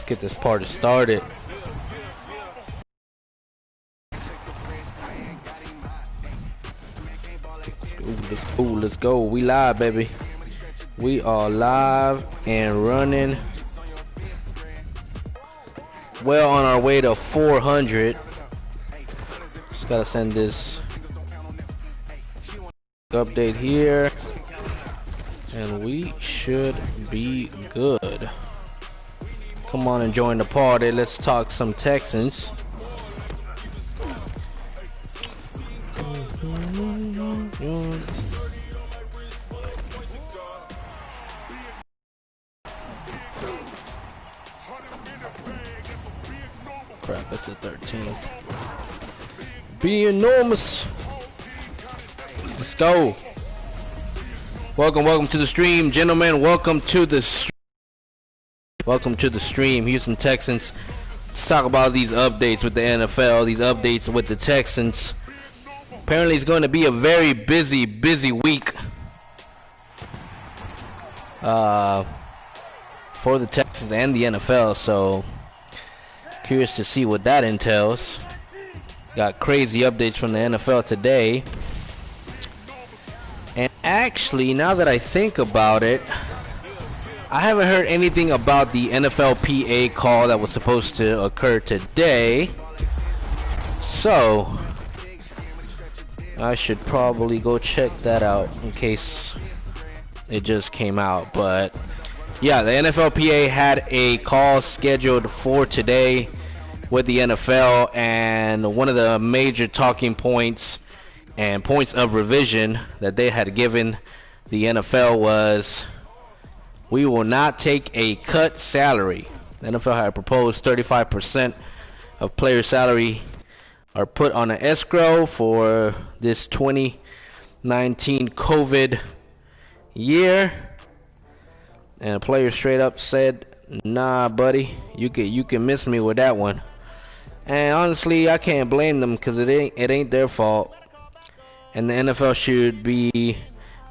get this party started. Let's go. We live, baby. We are live and running. Well on our way to 400. Just gotta send this update here, and we should be good. Come on and join the party. Let's talk some Texans. Crap, it's the 13th. Be enormous. Let's go. Welcome to the stream, gentlemen. Welcome to the stream, Houston Texans. Let's talk about these updates with the NFL, these updates with the Texans. Apparently, it's going to be a very busy week for the Texans and the NFL. So, curious to see what that entails. Got crazy updates from the NFL today. And actually, now that I think about it, I haven't heard anything about the NFLPA call that was supposed to occur today. So, I should probably go check that out in case it just came out. But, yeah, the NFLPA had a call scheduled for today with the NFL, and one of the major talking points and points of revision that they had given the NFL was, we will not take a cut salary. The NFL had proposed 35% of player salary are put on an escrow for this 2019 COVID year, and a player straight up said, nah buddy, you can miss me with that one. And honestly, I can't blame them, because it ain't their fault. And the NFL should be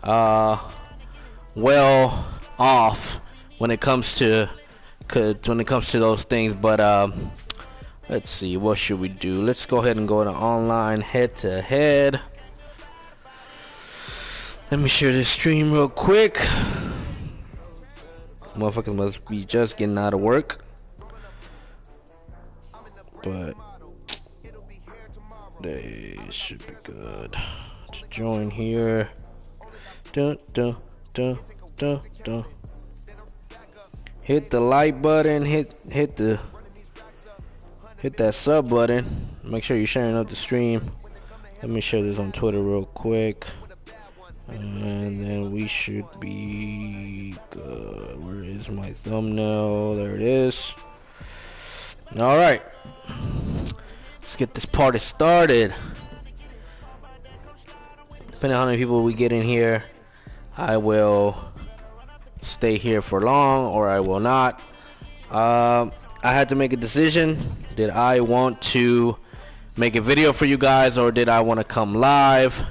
well off when it comes to those things. But let's see, what should we do? Let's go ahead and go to online head-to-head. Let me share this stream real quick. Motherfuckers must be just getting out of work. But they should be good to join here. Hit the like button, hit that sub button. Make sure you're sharing out the stream. Let me share this on Twitter real quick, and then we should be good. Where is my thumbnail? There it is. All right, let's get this party started. Depending on how many people we get in here, I will stay here for long or I will not. I had to make a decision. Did I want to make a video for you guys, or did I want to come live?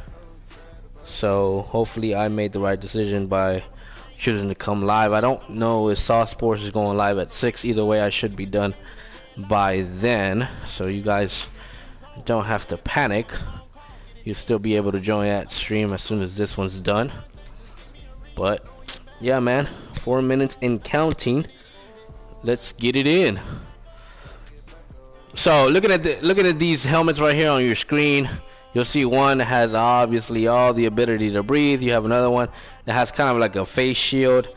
So hopefully I made the right decision by choosing to come live. I don't know if Saw Sports is going live at 6. Either way, I should be done by then, so you guys don't have to panic. You'll still be able to join that stream as soon as this one's done. But yeah, man, 4 minutes and counting. Let's get it in. So looking at these helmets right here on your screen, you'll see one that has obviously all the ability to breathe. You have another one that has kind of like a face shield.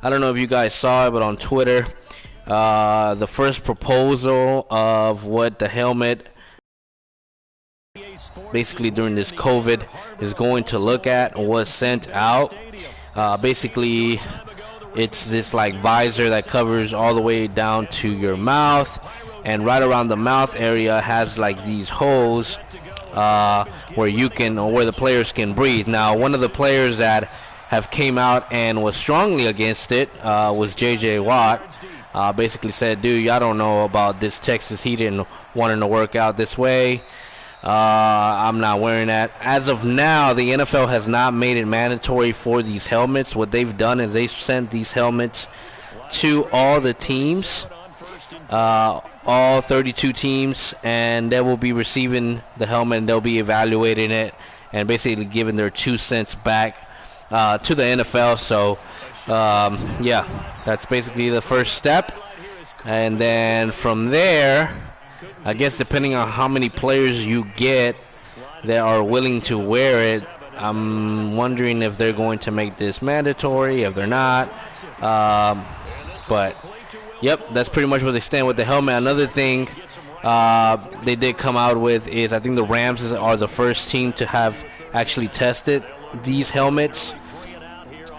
I don't know if you guys saw it, but on Twitter, the first proposal of what the helmet basically during this COVID is going to look at was sent out. Basically, it's this like visor that covers all the way down to your mouth, and right around the mouth area has like these holes where the players can breathe. Now, one of the players that have came out and was strongly against it was J.J. Watt. Basically said, dude, I don't know about this Texas Heat and wanting to work out this way. I'm not wearing that. As of now, the NFL has not made it mandatory for these helmets. What they've done is they've sent these helmets to all the teams. all 32 teams, and they will be receiving the helmet, and they'll be evaluating it and basically giving their 2 cents back to the NFL. So, yeah, that's basically the first step. And then from there, I guess depending on how many players you get that are willing to wear it, I'm wondering if they're going to make this mandatory, if they're not. But, yep, that's pretty much where they stand with the helmet. Another thing they did come out with is I think the Rams are the first team to have actually tested these helmets.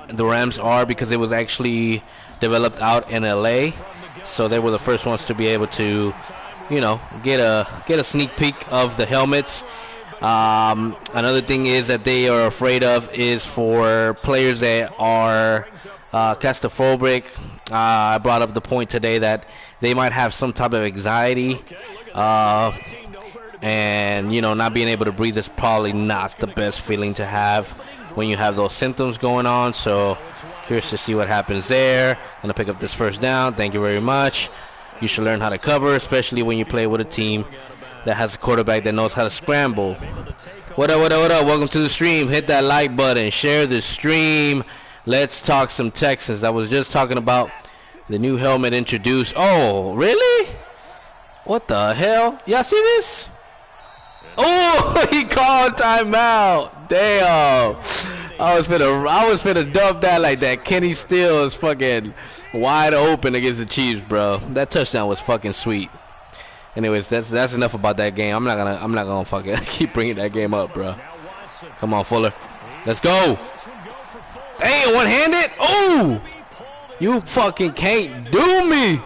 The Rams are, because it was actually developed out in LA, so they were the first ones to be able to, you know, get a sneak peek of the helmets. Another thing is that they are afraid of is for players that are claustrophobic. I brought up the point today that they might have some type of anxiety, and you know, not being able to breathe is probably not the best feeling to have when you have those symptoms going on. So curious to see what happens there. Gonna pick up this first down. Thank you very much. You should learn how to cover, especially when you play with a team that has a quarterback that knows how to scramble. What up, what up, what up? Welcome to the stream. Hit that like button. Share the stream. Let's talk some Texans. I was just talking about the new helmet introduced. Oh, really? What the hell? Y'all see this? Oh, he called timeout. Damn. I was finna dump that like that. Kenny Steele is fucking wide open against the Chiefs, bro. That touchdown was fucking sweet. Anyways, that's enough about that game. I'm not gonna fucking keep bringing that game up, bro. Come on, Fuller. Let's go. Damn, one-handed. Oh, you fucking can't do me.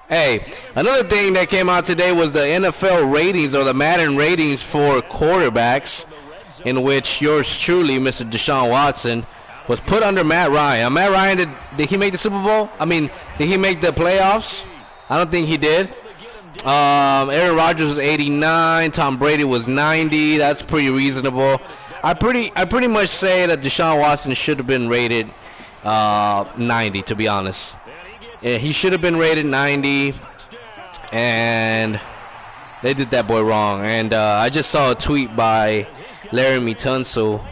Hey, another thing that came out today was the NFL ratings, or the Madden ratings for quarterbacks, in which yours truly, Mr. Deshaun Watson, was put under Matt Ryan. Matt Ryan, did he make the Super Bowl? I mean, did he make the playoffs? I don't think he did. Aaron Rodgers was 89. Tom Brady was 90. That's pretty reasonable. I pretty much say that Deshaun Watson should have been rated 90, to be honest. Yeah, he should have been rated 90, and they did that boy wrong. And I just saw a tweet by Larry Tunsil.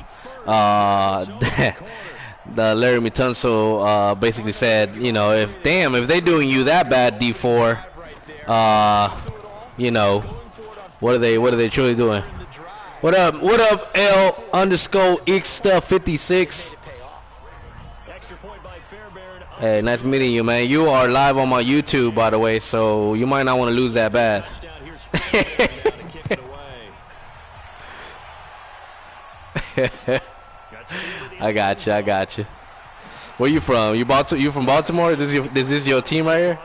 The Larry Tunsil basically said, you know, if they're doing you that bad, D4, you know, what are they truly doing? What up, L_X stuff 56? Hey, nice meeting you, man. You are live on my YouTube, by the way, so you might not want to lose that bad. I got you. Where you from? You from Baltimore? This is your team right here?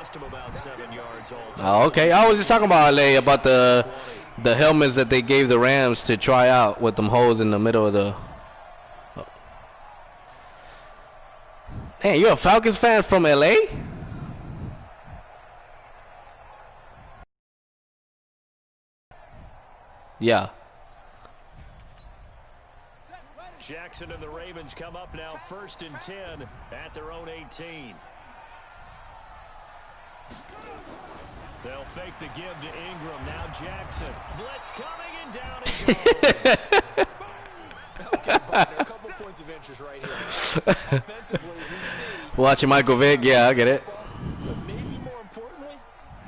Oh, okay. I was just talking about LA, about the helmets that they gave the Rams to try out with them holes in the middle of the. Hey, you're a Falcons fan from LA? Yeah. Jackson and the Ravens come up now, 1st and 10 at their own 18. They'll fake the give to Ingram. Now Jackson. Blitz coming and down he goes. Okay, partner, a couple points of interest right here. Offensively, we see. Watching Michael Vick, yeah, I get it. But maybe more importantly,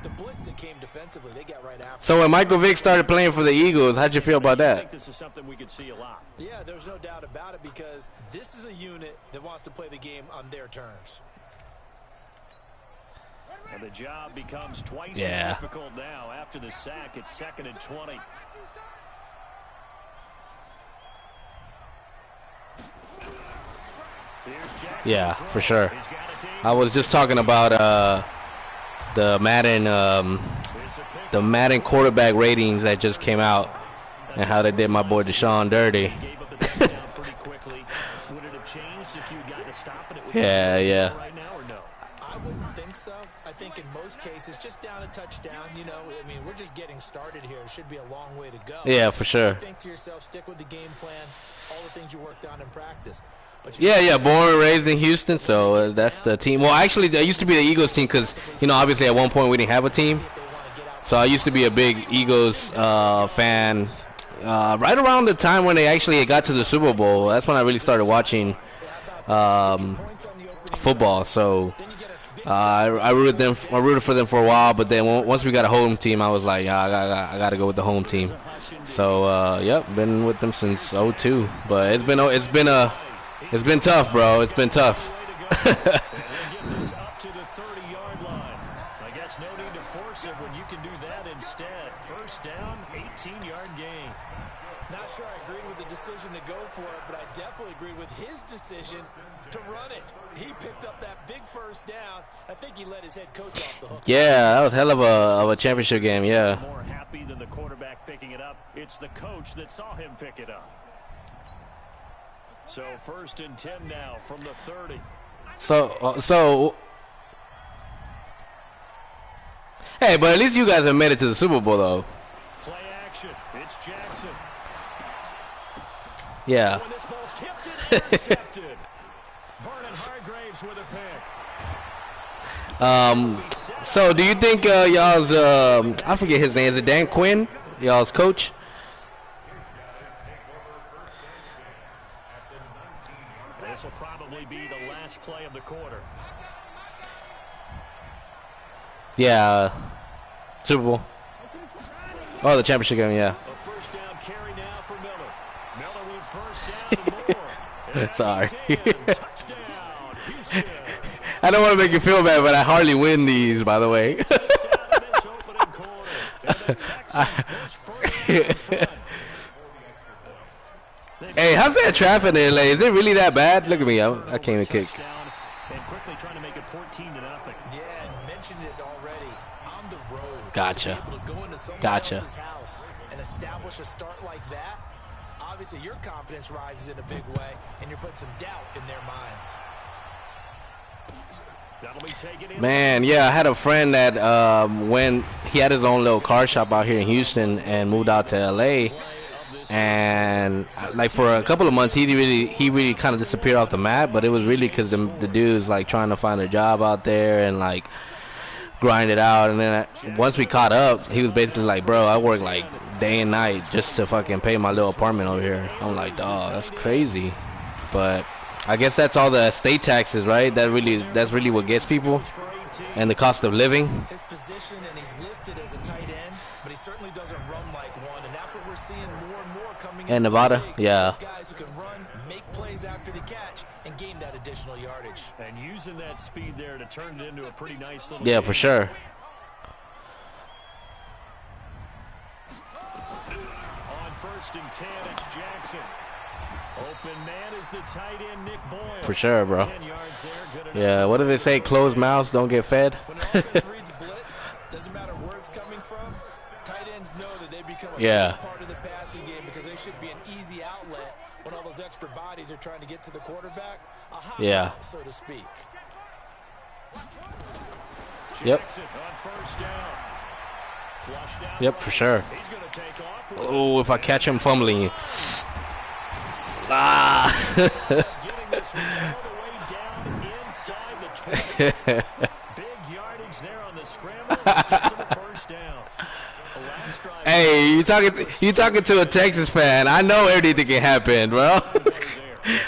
the blitz that came defensively, they got right after. So when Michael Vick started playing for the Eagles, how'd you feel about that? I think this is something we could see a lot. Yeah, there's no doubt about it, because this is a unit that wants to play the game on their terms. And the job becomes twice as difficult now. After the sack, it's 2nd and 20. Yeah, for sure. I was just talking about the Madden quarterback ratings that just came out and how they did my boy Deshaun dirty. Yeah. I wouldn't think so. I think in most cases, just down a touchdown, you know, I mean, we're just getting started here. It should be a long way to go. Yeah, for sure. Think to yourself, stick with the game plan, all the things you worked on in practice. Yeah, yeah, born and raised in Houston, so that's the team. Well, actually, I used to be the Eagles team because, you know, obviously at one point we didn't have a team. So I used to be a big Eagles fan. Right around the time when they actually got to the Super Bowl, that's when I really started watching football. So I rooted them. I rooted for them for a while, but then once we got a home team, I was like, yeah, I got to go with the home team. So yep, been with them since '02. But it's been tough, bro. It's been tough. Not sure I agree with the decision to go for it, but I definitely agree with his decision to run it. He picked up that big first down. I think he let his head coach off the hook. Yeah, that was hell of a championship game. Yeah. More happy than the quarterback picking it up. It's the coach that saw him pick it up. So 1st and 10 now from the 30. So. Hey, but at least you guys have made it to the Super Bowl, though. Play action. It's Jackson. Yeah. When this ball's tipped and intercepted. Vernon Hargreaves with a pick. So do you think y'all's I forget his name, is it Dan Quinn, y'all's coach? This will probably be the last play of the quarter. Yeah, Super Bowl. Oh, the championship game, yeah. A first down carry now for Miller. Miller with first down and more. Sorry. Touchdown, Houston. I don't want to make you feel bad, but I hardly win these, by the way. Hey, how's that traffic in LA? Is it really that bad? Look at me, I can't even kick. And quickly trying to make it 14-0. Yeah, and mentioned it already. On the road. Gotcha. Able to go into someone Gotcha. else's house and establish a start like that. Obviously, your confidence rises in a big way, and you're putting some doubt in their minds. Man, yeah, I had a friend that when he had his own little car shop out here in Houston and moved out to LA, and like for a couple of months he really kind of disappeared off the map, but it was really because the dude's like trying to find a job out there and like grind it out. And then once we caught up, he was basically like, bro, I work like day and night just to fucking pay my little apartment over here. I'm like, dawg, that's crazy. But I guess that's all the state taxes, right? That's really what gets people, and the cost of living. His position, and he's listed as a tight end, but he certainly doesn't run like one, and that's what we're seeing more and more coming in into Nevada. the league. Yeah. Those guys who can run, make plays after the catch, and gain that additional yardage. And using that speed there to turn it into a pretty nice little Yeah, game. for sure. On 1st and 10, it's Jackson. Open man is the tight end, Nick Boyle. For sure, bro. 10 yards there, good Yeah, enough. what do they say? Closed mouths don't get fed. When the offense reads blitz, doesn't matter where it's coming from, tight ends know that they become a Yeah. big part of the passing game because they should be an easy outlet when all those extra bodies are trying to get to the quarterback. A hot Yeah. route, so to speak. Yep. Jackson on 1st down. Flush down Yep, for sure. He's going to take off. Oh, if I catch him fumbling. Ah. Getting this one all the way down inside the 20. Big yardage there on the scramble. Gets him a first down. The last drive. Hey, you talking to a Texas fan? I know everything can happen, bro.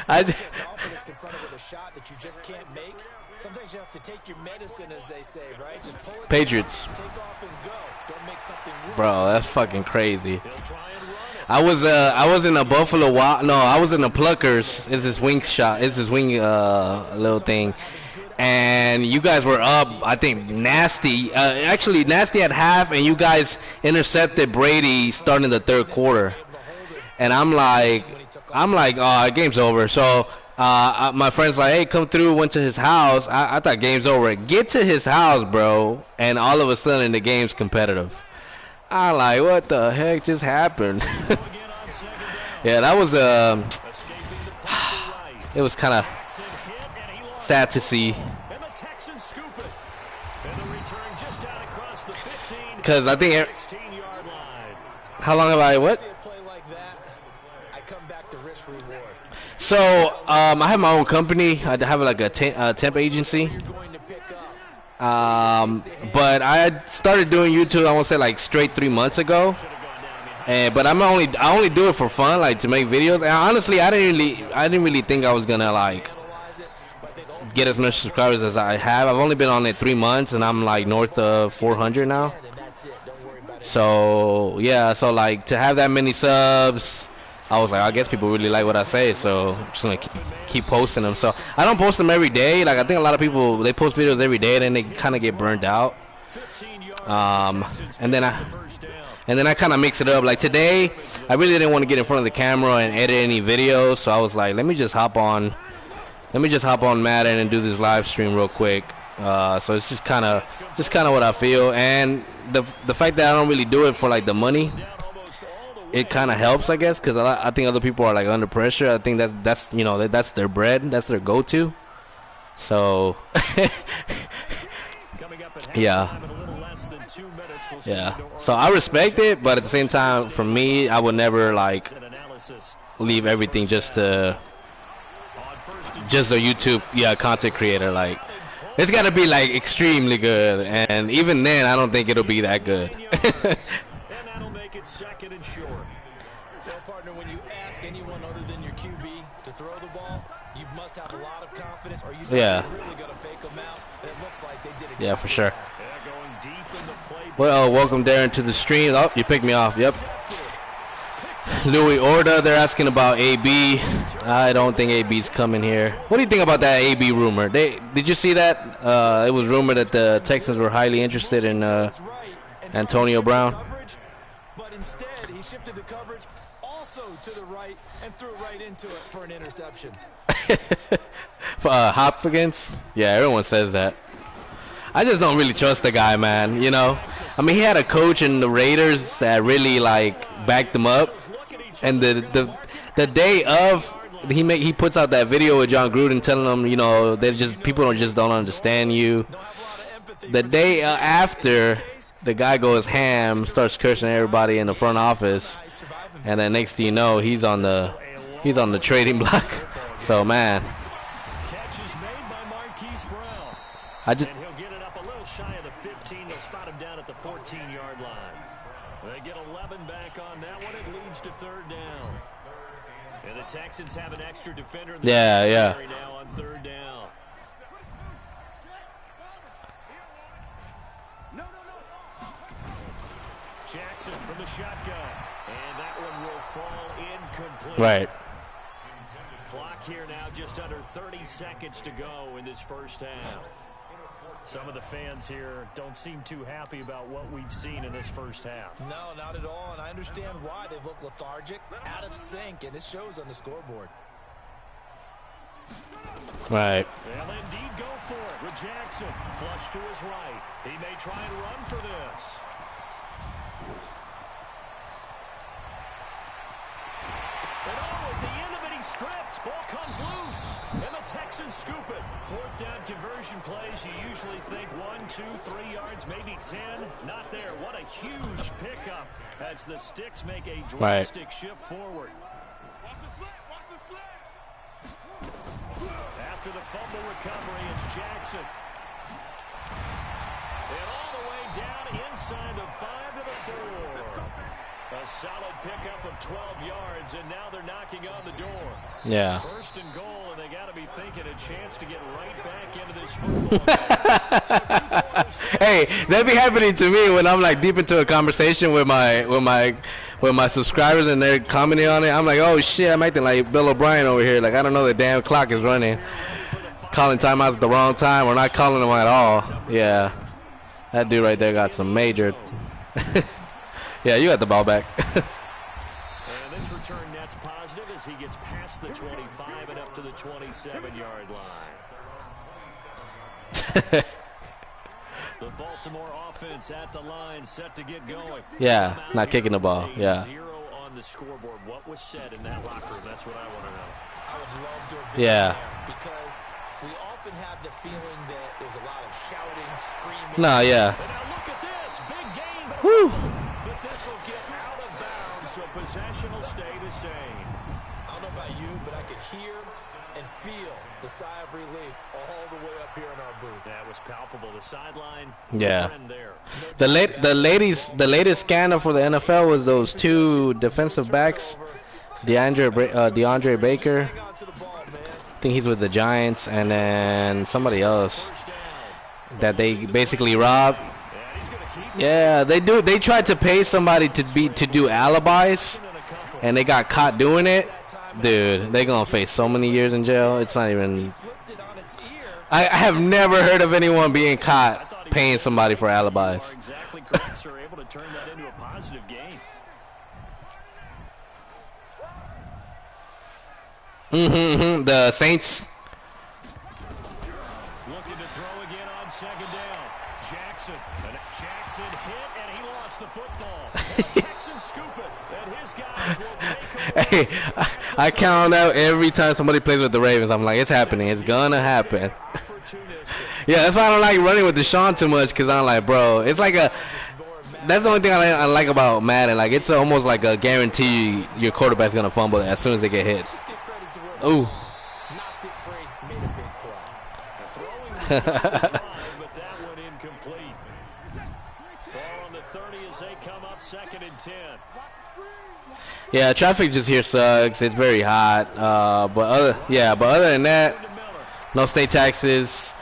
I Dolphin is confronted with a shot that you just can't make. Sometimes you have to take your medicine, as they say, right? Just pull it Patriots. down, take off and go. Don't make something worse. Bro, that's fucking crazy. He'll try and run it. I was in a Buffalo Wild. No, I was in the Pluckers. It's his wing shot. It's his wing little thing. And you guys were up, I think, nasty. Actually, nasty at half, and you guys intercepted Brady starting the third quarter. And I'm like, oh, game's over. So my friend's like, hey, come through. Went to his house. I thought game's over. Get to his house, bro, and all of a sudden the game's competitive. I'm like, what the heck just happened? Yeah, that was it was kind of sad to see. And the Texans scoop it. And the return just out across the 15. Because I think 16-yard line. how long have I what? See a play like that, I come back to risk reward. So I have my own company. I have like a temp agency. But I started doing YouTube, I want to say like straight 3 months ago. But I only do it for fun, like to make videos. And honestly, I didn't really think I was gonna like get as much subscribers as I have. I've only been on it 3 months, and I'm like north of 400 now. So yeah, so like to have that many subs, I was like, I guess people really like what I say, so I'm just gonna keep posting them. So I don't post them every day. Like I think a lot of people, they post videos every day, and then they kind of get burned out. And then I kind of mix it up. Like today, I really didn't want to get in front of the camera and edit any videos, so I was like, let me just hop on Madden and do this live stream real quick. So it's just kind of what I feel, and the fact that I don't really do it for like the money, it kind of helps, I guess, because I think other people are like under pressure. I think that's you know, that's their bread, that's their go-to. So yeah. So I respect it, but at the same time, for me, I would never like leave everything just a YouTube content creator. Like it's got to be like extremely good, and even then, I don't think it'll be that good. Second and short. Well, partner, when you ask anyone other than your QB to throw the ball, you must have a lot of confidence, or you think you're really going to fake them out. And it looks like they did exactly for sure. Going deep in the play. Well, welcome Darren to the stream. Oh, you picked me off. Yep. Louis Orda, they're asking about AB. I don't think AB's coming here. What do you think about that AB rumor? Did you see that? It was rumored that the Texans were highly interested in Antonio Brown. Instead, he shifted the coverage also to the right and threw right into it for an interception. Hopkins? Yeah, everyone says that. I just don't really trust the guy, man. You know, I mean, he had a coach in the Raiders that really like backed him up, and the day of he puts out that video with John Gruden telling him, you know, people don't understand you. The day after, the guy goes ham, starts cursing everybody in the front office, and then next thing you know, he's on the trading block. So man, I just. And he'll get it up a little shy of the 15. They'll spot him down at the 14-yard line. They get 11 back on that one. It leads to third down. And the Texans have an extra defender in the secondary now on third down. Jackson from the shotgun, and that one will fall incomplete. Right. Clock here now, just under 30 seconds to go in this first half. Some of the fans here don't seem too happy about what we've seen in this first half. No, not at all, and I understand why. They've looked lethargic, out of sync, and it shows on the scoreboard. Right. They'll indeed go for it with Jackson. Flush to his right. He may try and run for this. And at the end of it, he stripped. Ball comes loose. And the Texans scoop it. Fourth down conversion plays. You usually think 1, 2, 3 yards, maybe 10. Not there. What a huge pickup as the Sticks make a drastic shift forward. After the fumble recovery, it's Jackson. And all the way down inside the 5 to the 4. A solid pickup of 12 yards, and now they're knocking on the door. Yeah. First and goal, and they got to be thinking a chance to get right back into this football game. Hey, that be happening to me when I'm like deep into a conversation with my subscribers and they're commenting on it. I'm like, oh shit, I'm acting like Bill O'Brien over here. Like I don't know the damn clock is running. Calling timeouts at the wrong time or not calling them at all. Yeah. That dude right there got some major. Yeah, you got the ball back. And this return net's positive as he gets past the 25 and up to the 27-yard line. The Baltimore offense at the line, set to get going. Yeah, not kicking the ball. Yeah. 0 on the scoreboard. What was said in that locker room? That's what I want to know. I would love to have been there because we often have the feeling that there's a lot of shouting, screaming. No, yeah. And now look at this. Big game. Woo. But this will get out of bounds, so possession will stay the same. I don't know about about you, but I could hear and feel the sigh of relief all the way up here in our booth. That was palpable. The sideline. Yeah. There. The latest scandal for the NFL was those two defensive backs, DeAndre Baker. I think he's with the Giants, and then somebody else that they basically robbed. Yeah, they do. They tried to pay somebody to do alibis, and they got caught doing it. Dude, they gonna face so many years in jail. It's not even. I have never heard of anyone being caught paying somebody for alibis. The Saints. Looking to throw again on second down. Jackson hit, and he lost the football. The Texans scoop it, and his guys will take over. Hey, I count out every time somebody plays with the Ravens. I'm like, it's happening. It's gonna happen. Yeah, that's why I don't like running with Deshaun too much, because I'm like, bro, it's like a. That's the only thing I like about Madden. Like, it's almost like a guarantee your quarterback's gonna fumble as soon as they get hit. Ooh. Knocked it free, made a big play. But that one incomplete. Ball on the 30 as they come up 2nd and 10. Yeah, traffic just here sucks. It's very hot. But other than that, no state taxes.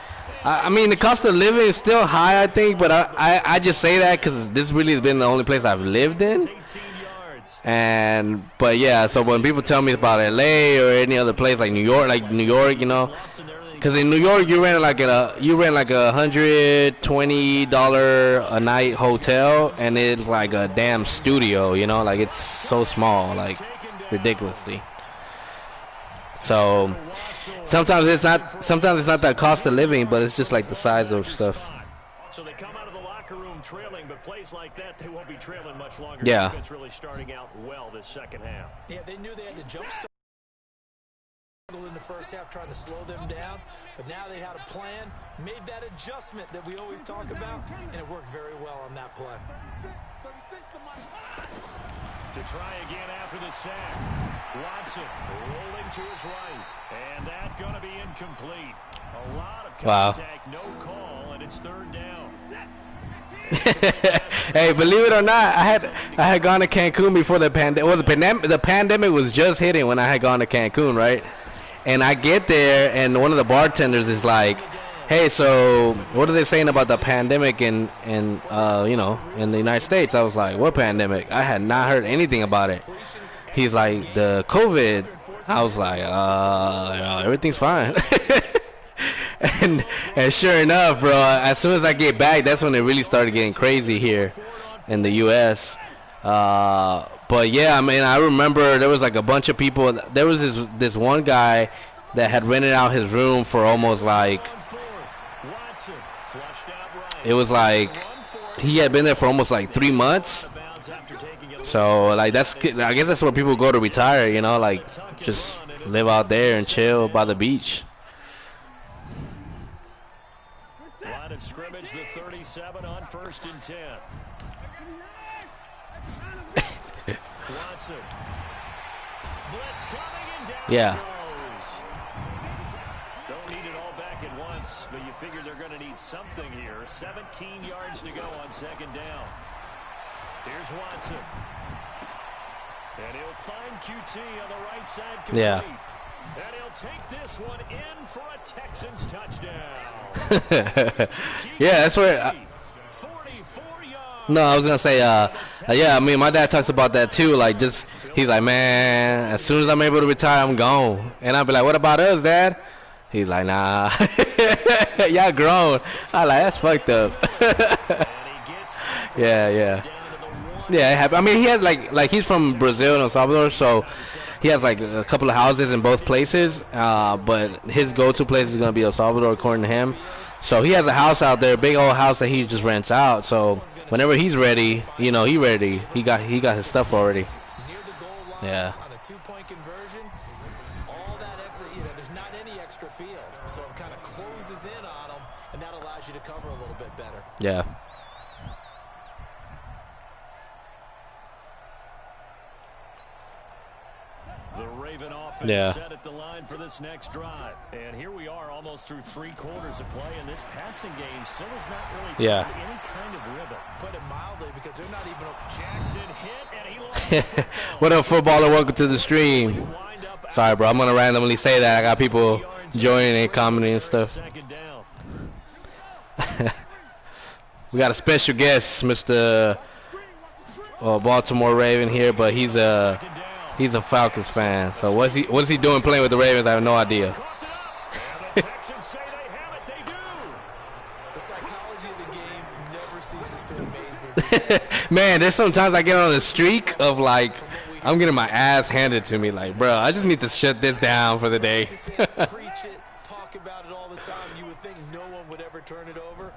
I mean, the cost of living is still high, I think, but I just say that because this really has been the only place I've lived in. But yeah, so when people tell me about LA or any other place like New York, you know, because in New York you rent like a $120 a night hotel, and it's like a damn studio, you know, like it's so small, like ridiculously. So sometimes it's not the cost of living, but it's just like the size of stuff. So they come out of the locker room trailing, but plays like that, they won't be trailing much longer. Yeah. Defense really starting out well this second half. Yeah, they knew they had to jump start in the first half, trying to slow them down, but now they had a plan, made that adjustment that we always talk about, and it worked very well on that play. To try again after the sack. Watson rolling to his right, and that going to be incomplete. A lot of contact, no call, and it's 3rd down. Hey, believe it or not, I had gone to Cancun before the pandemic. Well, the pandemic was just hitting when I had gone to Cancun, right? And I get there, and one of the bartenders is like, "Hey, so what are they saying about the pandemic in the United States?" I was like, "What pandemic?" I had not heard anything about it. He's like, "The COVID." I was like, everything's fine." and sure enough, bro, as soon as I get back, that's when it really started getting crazy here in the U.S. But yeah, I mean, I remember there was like a bunch of people. There was this one guy that had rented out his room for almost like, it was like he had been there for almost like 3 months. So like I guess that's where people go to retire, you know, like just live out there and chill by the beach. Line of scrimmage, the 37 on 1st and 10. Watson. Blitz coming and down. Yeah. Don't need it all back at once, but you figure they're going to need something here. 17 yards to go on 2nd down. Here's Watson. And he'll find QT on the right side. Complete. Yeah. And he'll take this one in for a Texans touchdown. Yeah, that's where. No, I was gonna say, yeah. I mean, my dad talks about that too. Like, just he's like, man, as soon as I'm able to retire, I'm gone. And I'll be like, what about us, Dad? He's like, nah, y'all grown. I'm like, that's fucked up. Yeah. Yeah, it happened. I mean, he has like he's from Brazil and El Salvador, so he has like a couple of houses in both places. But his go-to place is gonna be El Salvador, according to him. So he has a house out there, big old house that he just rents out. So whenever he's ready, you know, he ready. He got his stuff already. Yeah. On a 2-point conversion, all that extra, there's not any extra field, so it kind of closes in on them, and that allows you to cover a little bit better. Yeah. The Raven offense Yeah. set at the line for this next drive. And here we are almost through 3 quarters of play, and this passing game still is not really Yeah. found any kind of rhythm. Put it mildly, because they're not even Jackson hit, and he lost the football. What up, footballer? Welcome to the stream. Sorry, bro. I'm gonna randomly say that. I got people joining and commenting and stuff. We got a special guest, Mr. Baltimore Raven here, but he's a Falcons fan. So what's he doing playing with the Ravens? I have no idea. The Texans say they have it. They do. The psychology of the game never ceases to amaze me. Man, there's sometimes I get on a streak of like I'm getting my ass handed to me. Like, bro, I just need to shut this down for the day. Preach it, talk about it all the time. You would think no one would ever turn it over.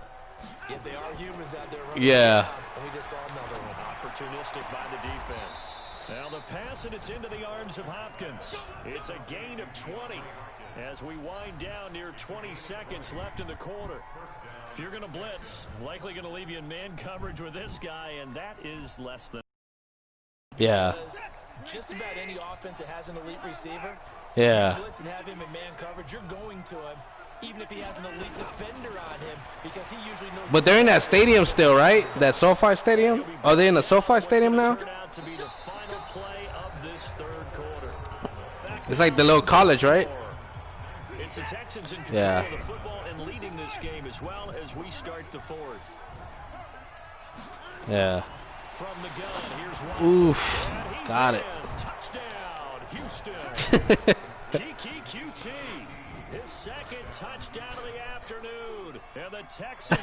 Yet they are humans out there running Yeah. around, and we just saw another one. Opportunistic by the defense. Now the pass, and it's into the arms of Hopkins. It's a gain of 20 as we wind down near 20 seconds left in the quarter. If you're going to blitz, likely going to leave you in man coverage with this guy, and that is less than. Yeah. Because just about any offense that has an elite receiver, Yeah. blitz and have him in man coverage, you're going to him, even if he has an elite defender on him, because he usually knows. But they're in that stadium still, right? That SoFi Stadium? Are they in the SoFi Stadium now? Turn out to be the final play of this third quarter. It's like the little college, right? It's the Texans in control Yeah. of the football and leading this game as well as we start the fourth. Yeah. From the gun, here's Watson. Oof. And he's Got in. it. Touchdown, Houston. Kiki QT. His second touchdown of the afternoon. And the Texans.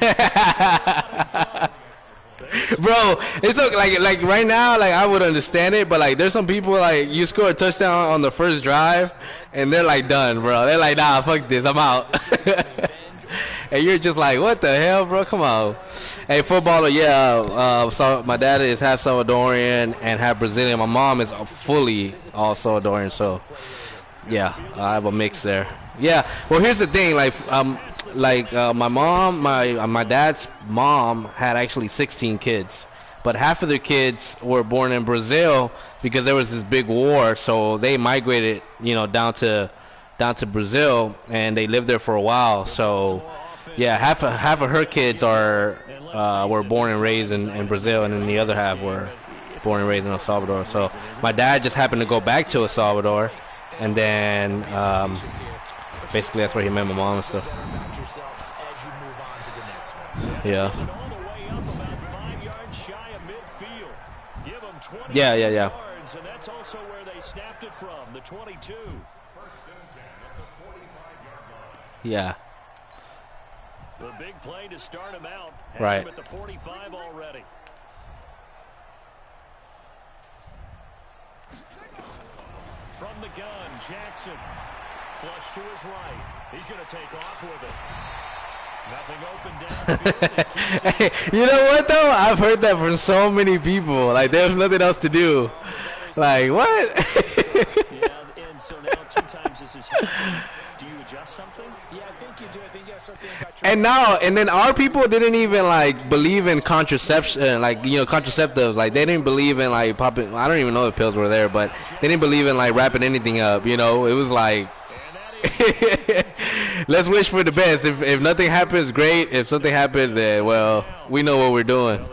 Bro, it's okay, like right now, like I would understand it, but like there's some people like you score a touchdown on the first drive and they're like done, bro. They're like, nah, fuck this, I'm out. And you're just like, what the hell, bro? Come on. Hey, footballer, yeah. So my dad is half Salvadorian and half Brazilian. My mom is fully all Salvadorian, so yeah, I have a mix there. Yeah. Well, here's the thing, my mom, my dad's mom had actually 16 kids, but half of their kids were born in Brazil because there was this big war, so they migrated, down to Brazil, and they lived there for a while. So yeah, half of her kids were born and raised in Brazil, and then the other half were born and raised in El Salvador. So my dad just happened to go back to El Salvador, and then basically that's where he met my mom and stuff. Yeah. Yeah. And that's also where they snapped it from, the 22. Yeah. The big play to start him out. Has Right. him at the 45 already. From the gun, Jackson. Flush to his right. He's going to take off with it. Nothing open downfield. You know what though? I've heard that from so many people. Like there's nothing else to do. Like what? Yeah, and so now 2 times this is happening. Do you adjust something? Yeah, I think you do. I think you have something about your And then our people didn't even like believe in contraception, contraceptives. Like they didn't believe in like popping. I don't even know if pills were there, but they didn't believe in like wrapping anything up. It was like. Let's wish for the best. If nothing happens, great. If something happens, then well, we know what we're doing.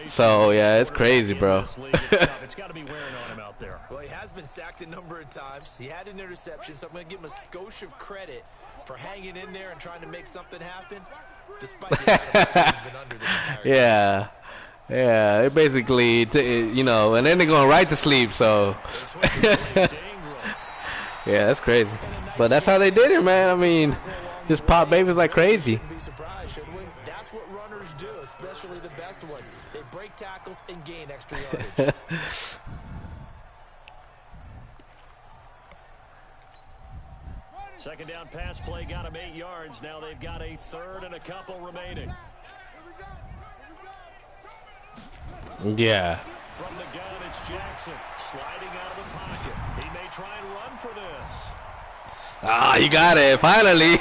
So yeah, it's crazy, bro. It's got to be wearing on him out there. Well, he has been sacked a number of times. He had an interception, so I'm going to give him a skosh of credit for hanging in there and trying to make something happen, despite the amount of pressure he's been under this entire game. Yeah. It basically, and then they're going right to sleep. So yeah, that's crazy. But that's how they did it, man. I mean, just pop babies like crazy. Shouldn't be surprised, should we? That's what runners do, especially the best ones. They break tackles and gain extra yardage. Second down pass play got him 8 yards. Now they've got a third and a couple remaining. Yeah. From the gun, it's Jackson sliding out of the pocket. He may try and run for this. Ah, you got it, finally.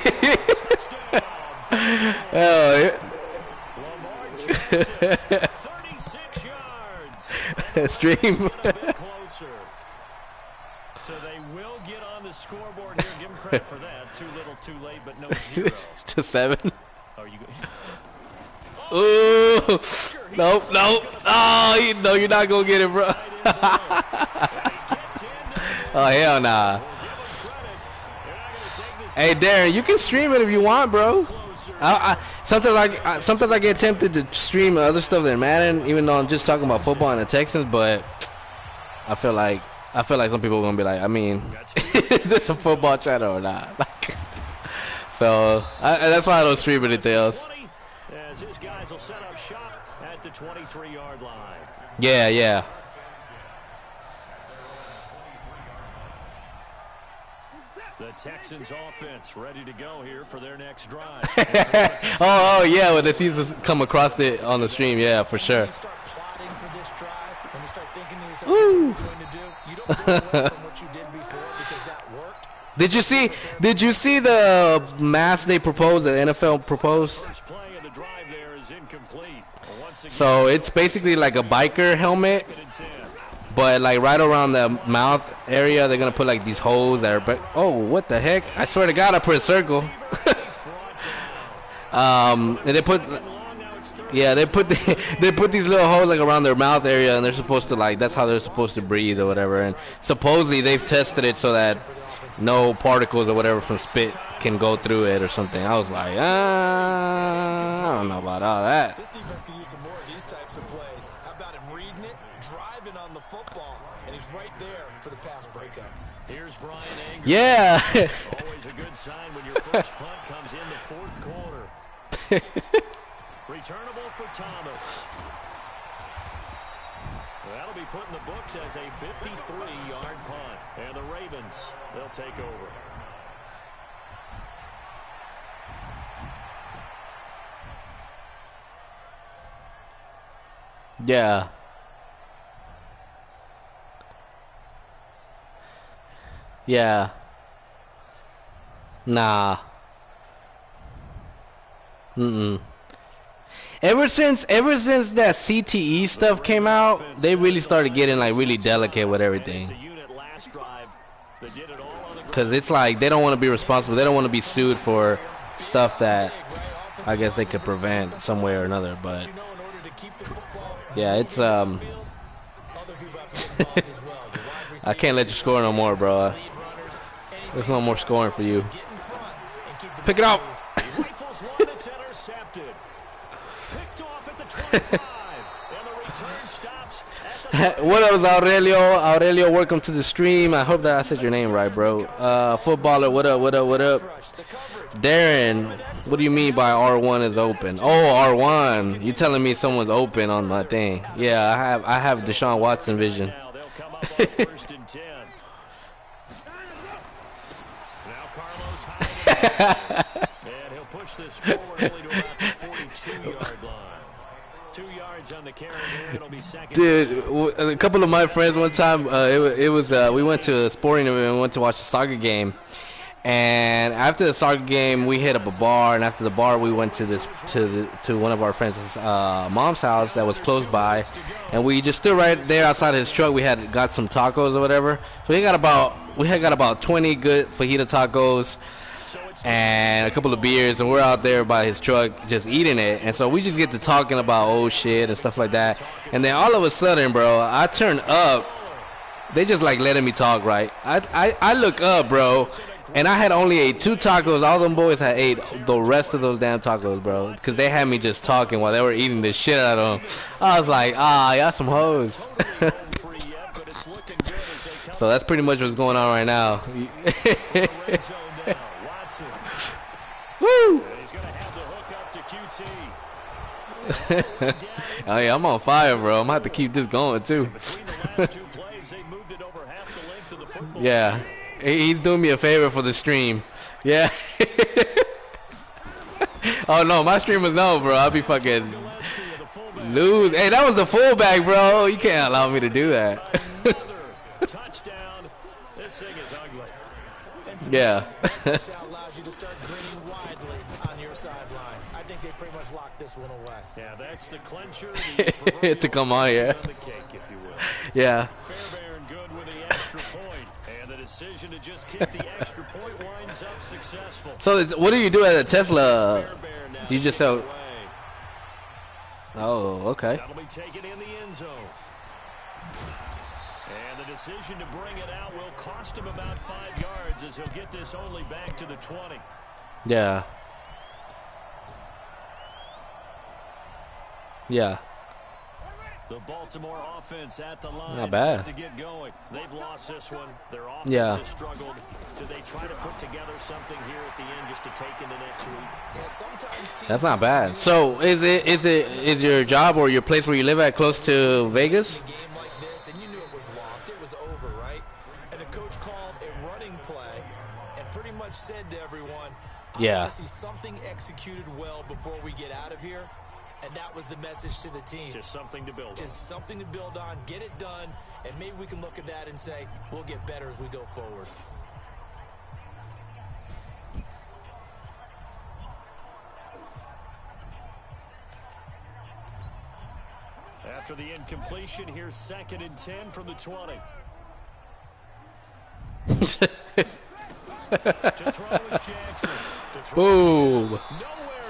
Oh, Lamar Jackson, 36 yards. stream. A bit closer. So they will the scoreboard here. Give him credit for that. Too little, too late, but no zero. To 7. Are you good? Ooh. Nope, nope. Oh, no, you're not going to get it, bro. Oh, hell nah. Hey, Darren, you can stream it if you want, bro. Sometimes I get tempted to stream other stuff than Madden, even though I'm just talking about football and the Texans, but I feel like some people are going to be like, I mean, is this a football channel or not? So, that's why I don't stream anything else. As his guys will set up shop at the 23-yard line. Yeah. The Texans offense ready to go here for their next drive. oh yeah, when the seasons come across it on the stream, yeah, for sure. You start plotting for this drive, and you start thinking to yourself, what you're going to do. You don't go away from what you did before because that worked. Did you see the mask they proposed, the NFL proposed? First play of the drive there is incomplete. Once again, So it's basically like a biker helmet, but like right around the mouth area, they're gonna put like these holes that are. Oh, what the heck! I swear to God, I put a circle. And they put, yeah, they put these little holes like around their mouth area, and they're supposed to like that's how they're supposed to breathe or whatever. And supposedly they've tested it so that no particles or whatever from spit can go through it or something. I was like, I don't know about all that. This defense can use some more of these types of plays. How about him reading it, driving on the football, and he's right there for the pass breakup. Here's Brian Anger. Yeah. Always a good sign when your first punt comes in the fourth quarter. Returnable for Thomas. That'll be put in the books as a 53-yard punt. And the Ravens, they'll take over. Yeah. Yeah. Nah. Ever since that CTE stuff came out, they really started getting like really delicate with everything. Cause it's like they don't want to be responsible. They don't want to be sued for stuff that I guess they could prevent some way or another. But yeah, it's I can't let you score no more, bro. There's no more scoring for you. Pick it up. What up, Aurelio? Aurelio, welcome to the stream. I hope that I said your name right, bro. Footballer, what up? Darren, what do you mean by R1 is open? Oh, R1. You telling me someone's open on my thing? Yeah, I have Deshaun Watson vision. And he'll push this forward only to about the 42-yard line. 2 yards on the carry here. It'll be second. Dude, a couple of my friends one time, we went to a sporting event and we went to watch a soccer game. And after the soccer game, we hit up a bar, and after the bar, we went to one of our friends' mom's house that was close by, and we just stood right there outside his truck. We had got some tacos or whatever, so we had got about 20 good fajita tacos and a couple of beers, and we're out there by his truck just eating it. And so we just get to talking about old shit and stuff like that, and then all of a sudden, bro, I turn up. They just like letting me talk, right? I look up, bro. And I had only ate 2 tacos. All them boys had ate the rest of those damn tacos, bro. Because they had me just talking while they were eating the shit out of them. I was like, y'all some hoes. So that's pretty much what's going on right now. Woo! Oh, yeah, I'm on fire, bro. I'm going to have to keep this going, too. Yeah. He's doing me a favor for the stream. Yeah. Oh, no, my streamers know, bro. I'll be fucking lose. Hey, that was a fullback, bro. You can't allow me to do that. Yeah. Yeah, that's the clincher. To come on here. Yeah. decision to just kick the extra point winds up successful. So what do you do at a Tesla? Do you just sell? Oh, okay. That'll be taken in the end zone. And the decision to bring it out will cost him about 5 yards as he'll get this only back to the 20. Yeah. The Baltimore offense at the line. Not bad. To get going. They've lost this one. Their offense Yeah. has struggled. Do they try to put together something here at the end just to take into next week? Yeah, sometimes teams That's not bad. So is your job or your place where you live at close to Vegas? a game like this, and you knew it was lost. It was over, right? And the coach called a running play and pretty much said to everyone, I Yeah. want to see something executed well before we get out of here. And that was the message to the team. Just something to build on. Just something to build on, get it done, and maybe we can look at that and say, we'll get better as we go forward. After the incompletion, here's 2nd and 10 from the 20. To throw is Jackson. To throw Boom. nowhere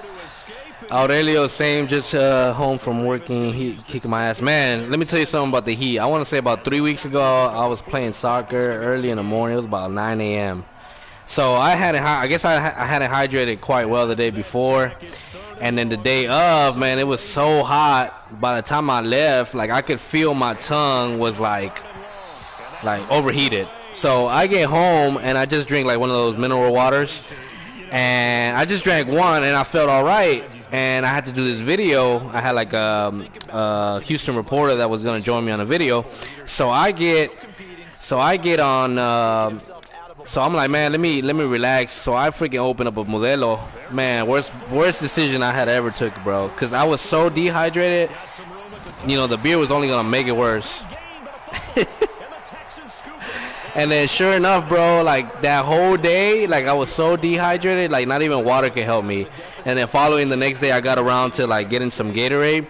to escape. Aurelio, same, just home from working. He kicking my ass. Man, let me tell you something about the Heat. I want to say about 3 weeks ago, I was playing soccer early in the morning. It was about 9 a.m. So I had it. I guess I had it hydrated quite well the day before, and then the day of, man, it was so hot. By the time I left, like I could feel my tongue was like overheated. So I get home and I just drink like one of those mineral waters, and I just drank one and I felt all right. And I had to do this video. I had like a Houston reporter that was gonna join me on a video. So I get on. So I'm like, man, let me relax. So I freaking open up a Modelo. Man, worst decision I had ever took, bro. Cause I was so dehydrated. You know, the beer was only gonna make it worse. And then sure enough, bro, like that whole day, like I was so dehydrated, like not even water could help me. And then following the next day, I got around to like getting some Gatorade,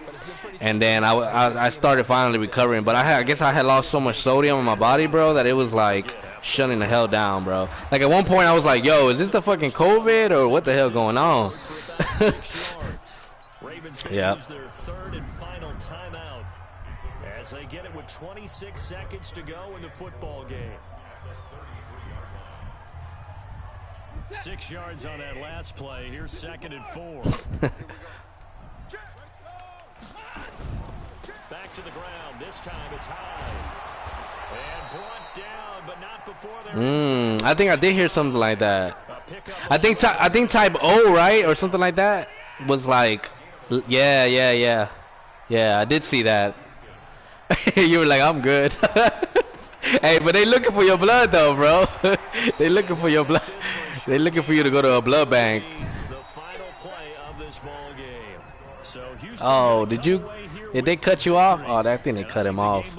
and then I started finally recovering. But I guess I had lost so much sodium in my body, bro, that it was like shutting the hell down, bro. Like at one point, I was like, yo, is this the fucking COVID or what the hell going on? Yeah. Their 3rd and final timeout as they get it with 26 seconds to go in the football game. 6 yards on that last play. Here's 2nd and 4. Back to the ground. This time it's high. And brought down, but not before they're I think I did hear something like that. I think type O, right, or something like that was like, yeah. I did see that. You were like, I'm good. Hey, but they looking for your blood though, bro. They looking for your blood. They looking for you to go to a blood bank. the final play of this ball game. So Houston Oh, did they cut you off? Oh, I think they cut him off.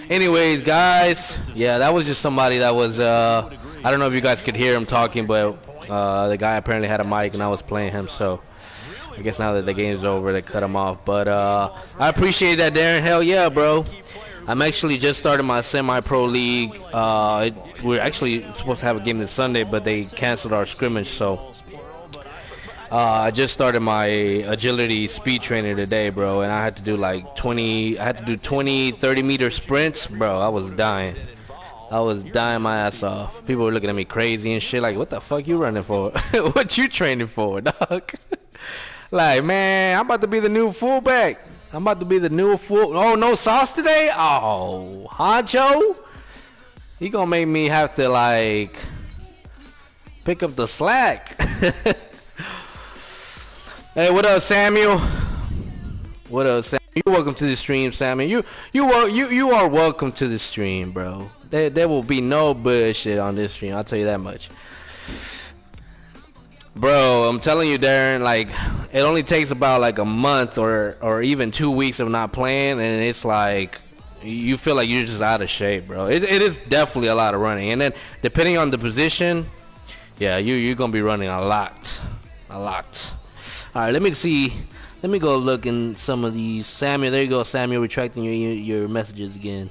Anyways, guys, yeah, that was just somebody that was, I don't know if you guys could hear him talking, but the guy apparently had a mic and I was playing him, so I guess now that the game's over, they cut him off. But I appreciate that, Darren. Hell yeah, bro. I'm actually just started my semi-pro league. We're actually supposed to have a game this Sunday, but they canceled our scrimmage, so I just started my agility speed training today, bro, and I had to do like 20 30-meter sprints, bro. I was dying my ass off. People were looking at me crazy and shit, like, what the fuck you running for? What you training for, dog? Like, man, I'm about to be the new fullback. Oh, no sauce today? Oh, Honcho? He gonna make me have to, like, pick up the slack. Hey, what up, Samuel? What up, Samuel? You're welcome to the stream, Samuel. You are welcome to the stream, bro. There will be no bullshit on this stream. I'll tell you that much. Bro, I'm telling you, Darren, like, it only takes about like a month or even 2 weeks of not playing, and it's like you feel like you're just out of shape, bro. It is definitely a lot of running, and then depending on the position, yeah, you're gonna be running a lot. All right, let me see. Let me go look in some of these. Samuel, there you go, Samuel, retracting your messages again.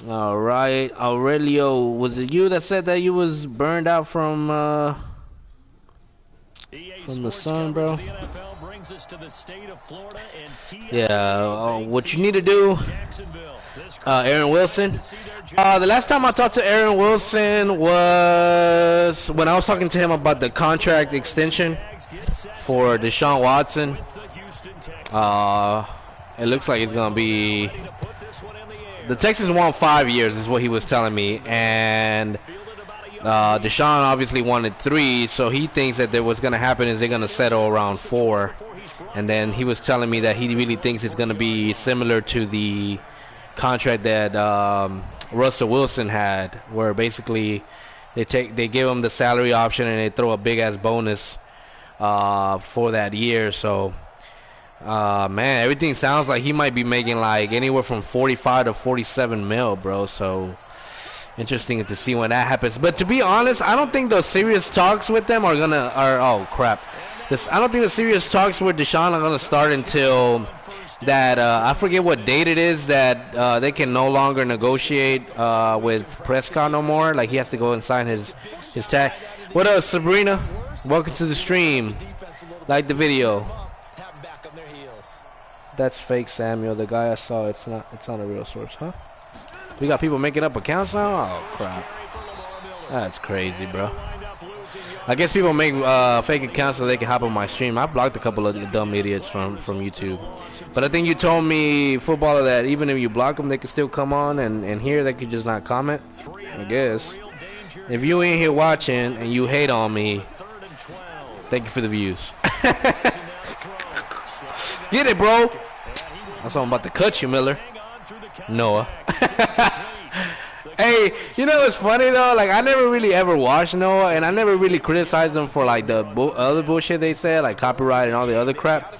All right, Aurelio, was it you that said that you was burned out from the sun, bro? Yeah, what you need to do, Aaron Wilson. The last time I talked to Aaron Wilson was when I was talking to him about the contract extension for Deshaun Watson. It looks like it's going to be... The Texans want 5 years is what he was telling me, and Deshaun obviously wanted 3, so he thinks that what's going to happen is they're going to settle around 4. And then he was telling me that he really thinks it's going to be similar to the contract that Russell Wilson had, where basically they give him the salary option and they throw a big ass bonus for that year. So man, everything sounds like he might be making like anywhere from 45 to 47 mil, bro. So interesting to see when that happens. But to be honest, I don't think those serious talks with them are gonna oh crap. I don't think the serious talks with Deshaun are gonna start until that I forget what date it is that they can no longer negotiate with Prescott no more. Like he has to go and sign his tag. What up, Sabrina? Welcome to the stream. Like the video. That's fake, Samuel. The guy I saw, it's not. It's on a real source, huh? We got people making up accounts now. Oh crap, that's crazy, bro. I guess people make fake accounts so they can hop on my stream. I blocked a couple of dumb idiots from YouTube. But I think you told me, footballer, that even if you block them, they can still come on and here they could just not comment. I guess. If you ain't here watching and you hate on me, thank you for the views. Get it, bro. That's why I'm about to cut you, Miller. Noah. Hey, you know what's funny though? Like I never really ever watched Noah, and I never really criticized them for like the other bullshit they said, like copyright and all the other crap.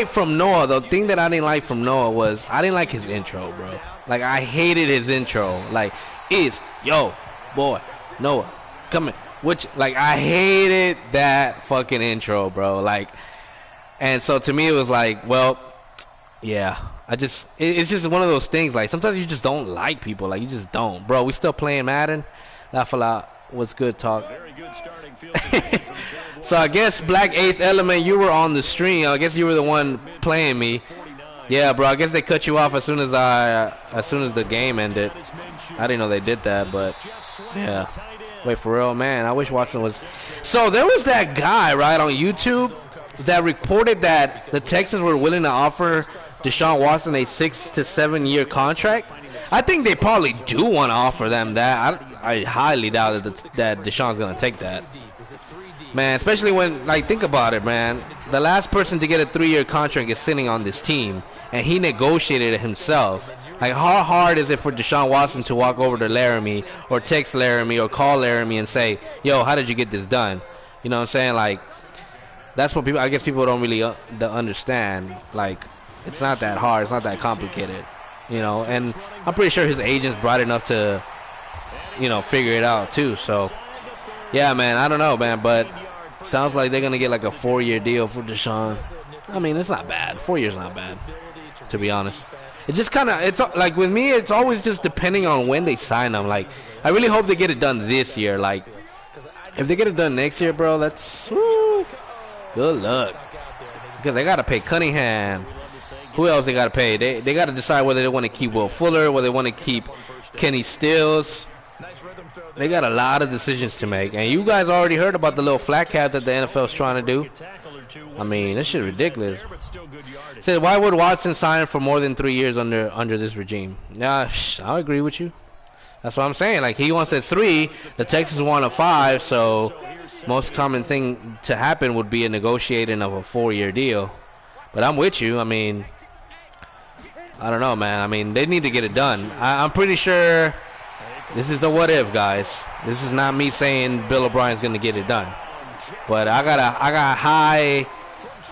From Noah, the thing that I didn't like from Noah was I didn't like his intro, bro. Like I hated his intro. Like yo, boy, Noah, come in. Like I hated that fucking intro, bro. Like, and so to me it was like, well, yeah. It's just one of those things. Like sometimes you just don't like people. Like you just don't, bro. We still playing Madden. Laugh a lot. What's good, talk? So I guess Black 8th Element, you were on the stream. I guess you were the one playing me. Yeah, bro. I guess they cut you off as soon as the game ended. I didn't know they did that, but yeah. Wait, for real, man. I wish Watson was. So there was that guy right on YouTube that reported that the Texans were willing to offer Deshaun Watson a 6 to 7 year contract. I think they probably do want to offer them that. I highly doubt that Deshaun's gonna take that, man. Especially when, like, think about it, man. The last person to get a 3-year contract is sitting on this team, and he negotiated it himself. Like, how hard is it for Deshaun Watson to walk over to Laramie or text Laramie or call Laramie and say, "Yo, how did you get this done?" You know what I'm saying? Like, that's what I guess people don't really understand. Like, it's not that hard. It's not that complicated, you know. And I'm pretty sure his agent's bright enough to, you know, figure it out too. So, yeah, man. I don't know, man. But sounds like they're gonna get like a 4-year deal for Deshaun. I mean, it's not bad. 4 years not bad, to be honest. It just kind of, it's like with me, it's always just depending on when they sign them. Like, I really hope they get it done this year. Like, if they get it done next year, bro, that's good luck. Because they gotta pay Cunningham. Who else they got to pay? They got to decide whether they want to keep Will Fuller, whether they want to keep Kenny Stills. They got a lot of decisions to make. And you guys already heard about the little flat cap that the NFL is trying to do. I mean, this shit ridiculous. Said, why would Watson sign for more than 3 years under this regime? Yeah, I agree with you. That's what I'm saying. Like, he wants a 3. The Texans want a 5. So most common thing to happen would be a negotiating of a 4-year deal. But I'm with you. I mean, I don't know, man. I mean, they need to get it done. I'm pretty sure this is a what if, guys. This is not me saying Bill O'Brien's going to get it done. But I got high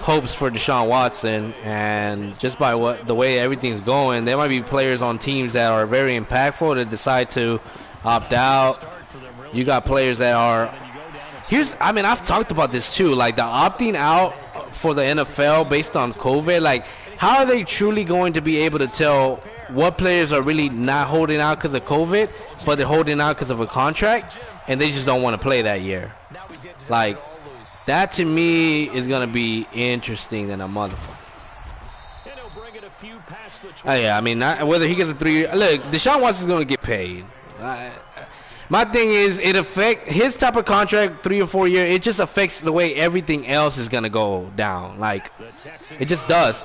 hopes for Deshaun Watson, and just by the way everything's going, there might be players on teams that are very impactful that decide to opt out. You got players that are I mean, I've talked about this too, like the opting out for the NFL based on COVID. Like, how are they truly going to be able to tell what players are really not holding out because of COVID, but they're holding out because of a contract, and they just don't want to play that year. Like, that to me is going to be interesting than a motherfucker. Oh, yeah, I mean, whether he gets a 3 year. Look, Deshaun Watson's going to get paid. My thing is, it affects his type of contract, 3 or 4 year. It just affects the way everything else is going to go down. Like, it just does.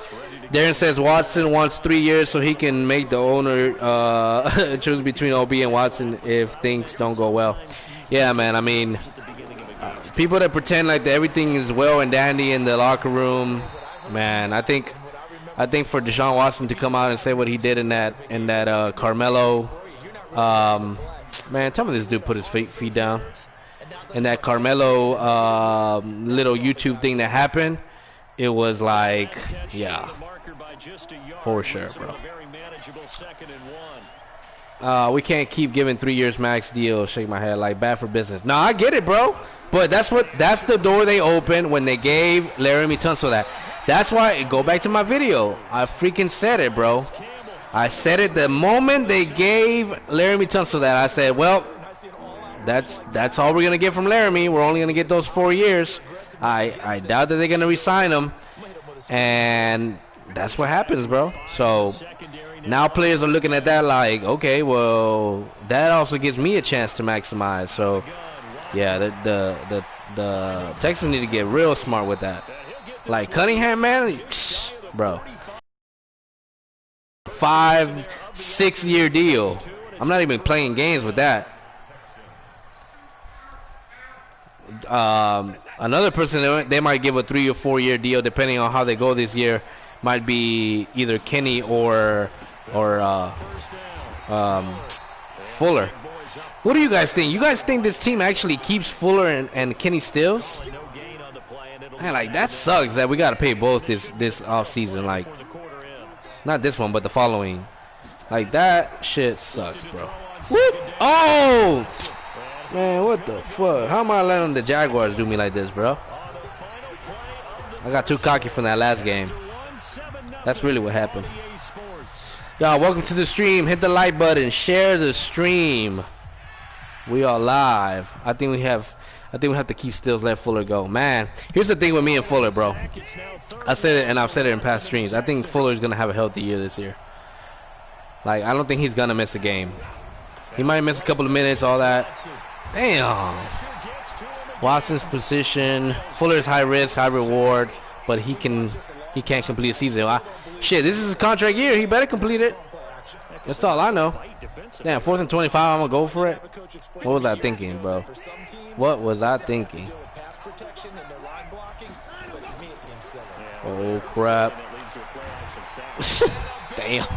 Darren says Watson wants 3 years so he can make the owner choose between OB and Watson if things don't go well. Yeah, man. I mean, people that pretend like everything is well and dandy in the locker room, man. I think for Deshaun Watson to come out and say what he did in that Carmelo, man, tell me this dude put his feet down. And that Carmelo little YouTube thing that happened, it was like, yeah, for sure, bro. We can't keep giving 3 years max deal. Shake my head like bad for business. No, I get it, bro. But that's the door they opened when they gave Laramie Tunsil that. That's why, go back to my video. I freaking said it, bro. I said it the moment they gave Laramie Tunsil that. I said, well, that's all we're going to get from Laramie. We're only going to get those 4 years. I doubt that they're going to re-sign him. And that's what happens, bro. So now players are looking at that like, okay, well, that also gives me a chance to maximize. So, yeah, the Texans need to get real smart with that. Like Cunningham, man, bro. 5-6 year deal. I'm not even playing games with that. Another person they might give a 3 or 4 year deal depending on how they go this year might be either Kenny or Fuller. What do you guys think? You guys think this team actually keeps Fuller and Kenny Stills? Man, like, that sucks that we got to pay both this offseason. Like, not this one, but the following. Like, that shit sucks, bro. Whoop! Oh! Man, what the fuck? How am I letting the Jaguars do me like this, bro? I got too cocky from that last game. That's really what happened. Y'all, welcome to the stream. Hit the like button. Share the stream. We are live. I think we have to keep Stills, let Fuller go. Man, here's the thing with me and Fuller, bro. I said it, and I've said it in past streams. I think Fuller's going to have a healthy year this year. Like, I don't think he's going to miss a game. He might miss a couple of minutes, all that. Damn. Watson's position. Fuller's high risk, high reward, but he can't complete a season. Shit, this is his contract year. He better complete it. That's all I know. Damn, 4th and 25, I'm going to go for it. What was I thinking, bro? What was I thinking? Oh, crap. Damn.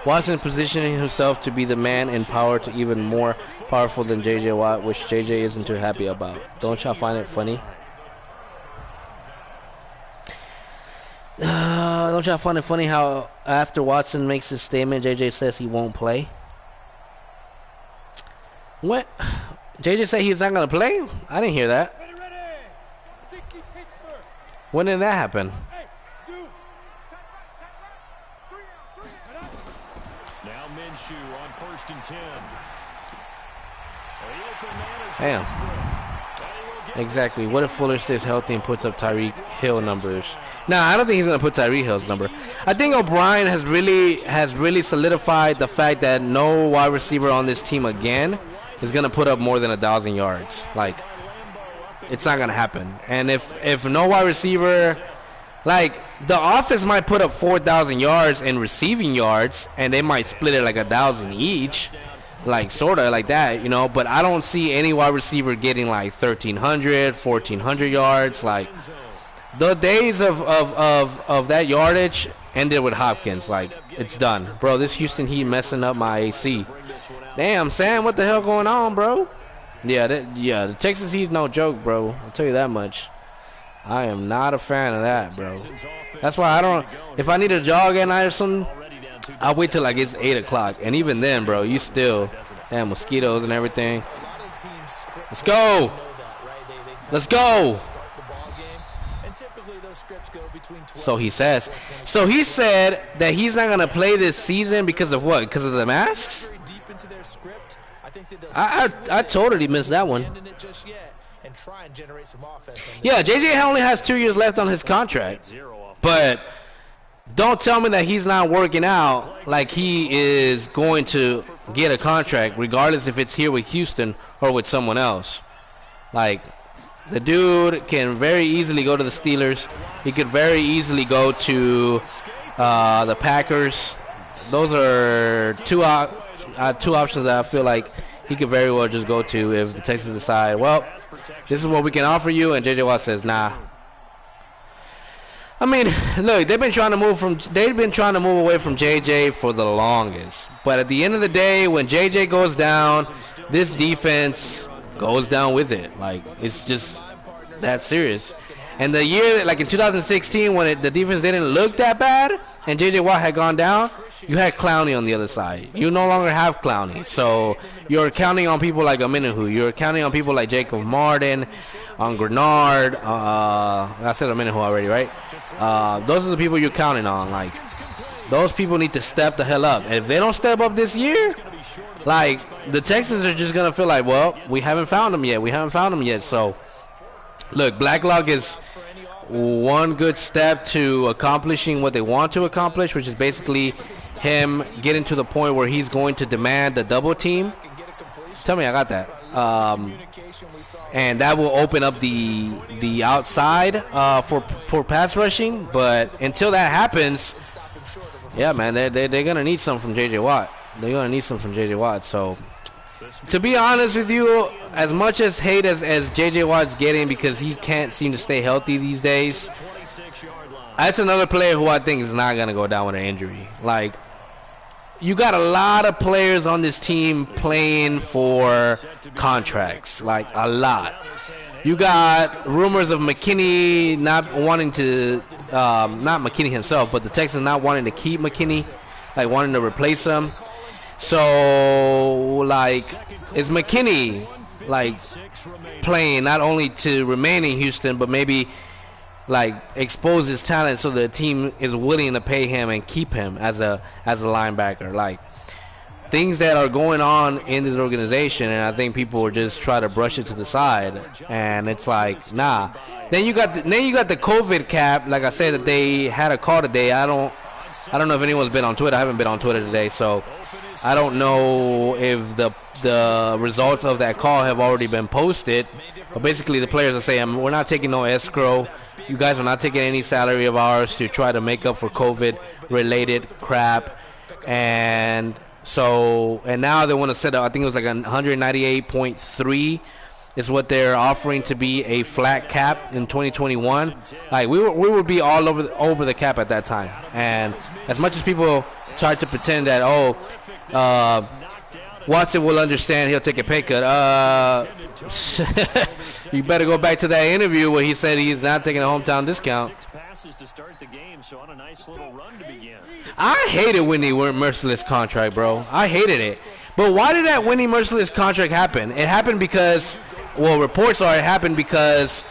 Watson positioning himself to be the man in power to even more powerful than J.J. Watt, which J.J. isn't too happy about. Don't y'all find it funny? Don't y'all find it funny how after Watson makes his statement, J.J. says he won't play? What? J.J. said he's not going to play? I didn't hear that. When did that happen? Now Minshew on 1st and 10. Damn. Exactly. What if Fuller stays healthy and puts up Tyreek Hill numbers? Nah, I don't think he's gonna put Tyreek Hill's number. I think O'Brien has really solidified the fact that no wide receiver on this team again is gonna put up more than 1,000 yards. Like, it's not gonna happen. And if no wide receiver, like, the offense might put up 4,000 yards in receiving yards, and they might split it like 1,000 each. Like, sort of like that, you know, but I don't see any wide receiver getting like 1,300, 1,400 yards. Like, the days of that yardage ended with Hopkins. Like, it's done. Bro, this Houston Heat messing up my AC. Damn, Sam, what the hell going on, bro? Yeah, the Texas Heat no joke, bro. I'll tell you that much. I am not a fan of that, bro. That's why I don't, if I need a jog at night or something, I'll wait till like it's 8 o'clock, and even then, bro, you still damn mosquitoes and everything. Let's go. Let's go. So he says. So he said that he's not going to play this season because of what? Because of the masks? I totally missed that one. Yeah, JJ only has 2 years left on his contract. But don't tell me that he's not working out like he is going to get a contract, regardless if it's here with Houston or with someone else. Like, the dude can very easily go to the Steelers. He could very easily go to the Packers. Those are two options that I feel like he could very well just go to if the Texans decide, well, this is what we can offer you, and J.J. Watt says, nah. I mean, look, they've been trying to move away from JJ for the longest. But at the end of the day, when JJ goes down, this defense goes down with it. Like, it's just that serious. And the year, like in 2016, when the defense didn't look that bad, and JJ Watt had gone down, you had Clowney on the other side. You no longer have Clowney, so you're counting on people like Amenahu. You're counting on people like Jacob Martin, on Grenard. I said Amenahu already, right? Those are the people you're counting on. Like, those people need to step the hell up. And if they don't step up this year, like, the Texans are just gonna feel like, well, we haven't found them yet. So, look, Blacklock is one good step to accomplishing what they want to accomplish, which is basically him getting to the point where he's going to demand the double team. Tell me I got that. And that will open up the outside for pass rushing. But until that happens, yeah, man, they're gonna need some from J.J. Watt. So, to be honest with you, as much as hate as J.J. Watt's getting because he can't seem to stay healthy these days, that's another player who I think is not going to go down with an injury. Like, you got a lot of players on this team playing for contracts, like a lot. You got rumors of McKinney not wanting to, not McKinney himself, but the Texans not wanting to keep McKinney, like wanting to replace him. So, like, is McKinney, like, playing not only to remain in Houston, but maybe, like, expose his talent so the team is willing to pay him and keep him as a linebacker? Like, things that are going on in this organization, and I think people will just try to brush it to the side, and it's like, nah. Then you got the COVID cap. Like I said, that they had a call today. I don't know if anyone's been on Twitter. I haven't been on Twitter today, so I don't know if the results of that call have already been posted. But basically, the players are saying, we're not taking no escrow. You guys are not taking any salary of ours to try to make up for COVID-related crap. And now they want to set up, I think it was like 198.3 is what they're offering to be a flat cap in 2021. Like, we would be all over the cap at that time. And as much as people try to pretend that, Watson will understand, he'll take a pay cut. You better go back to that interview where he said he's not taking a hometown discount. I hated Whitney Merciless contract, bro. I hated it. But why did that Whitney Merciless contract happen? It happened because, well, reports are it happened because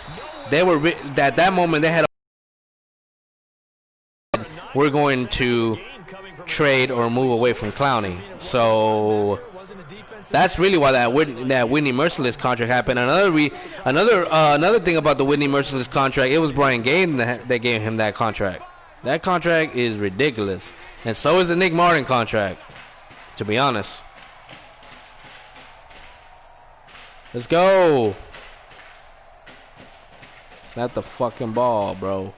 they were at that moment they had we're going to trade or move away from Clowney. So that's really why that Whitney Merciless contract happened. Another thing about the Whitney Merciless contract, it was Brian Gaten that gave him that contract. That contract is ridiculous, and so is the Nick Martin contract, to be honest. Let's go. It's not the fucking ball, bro.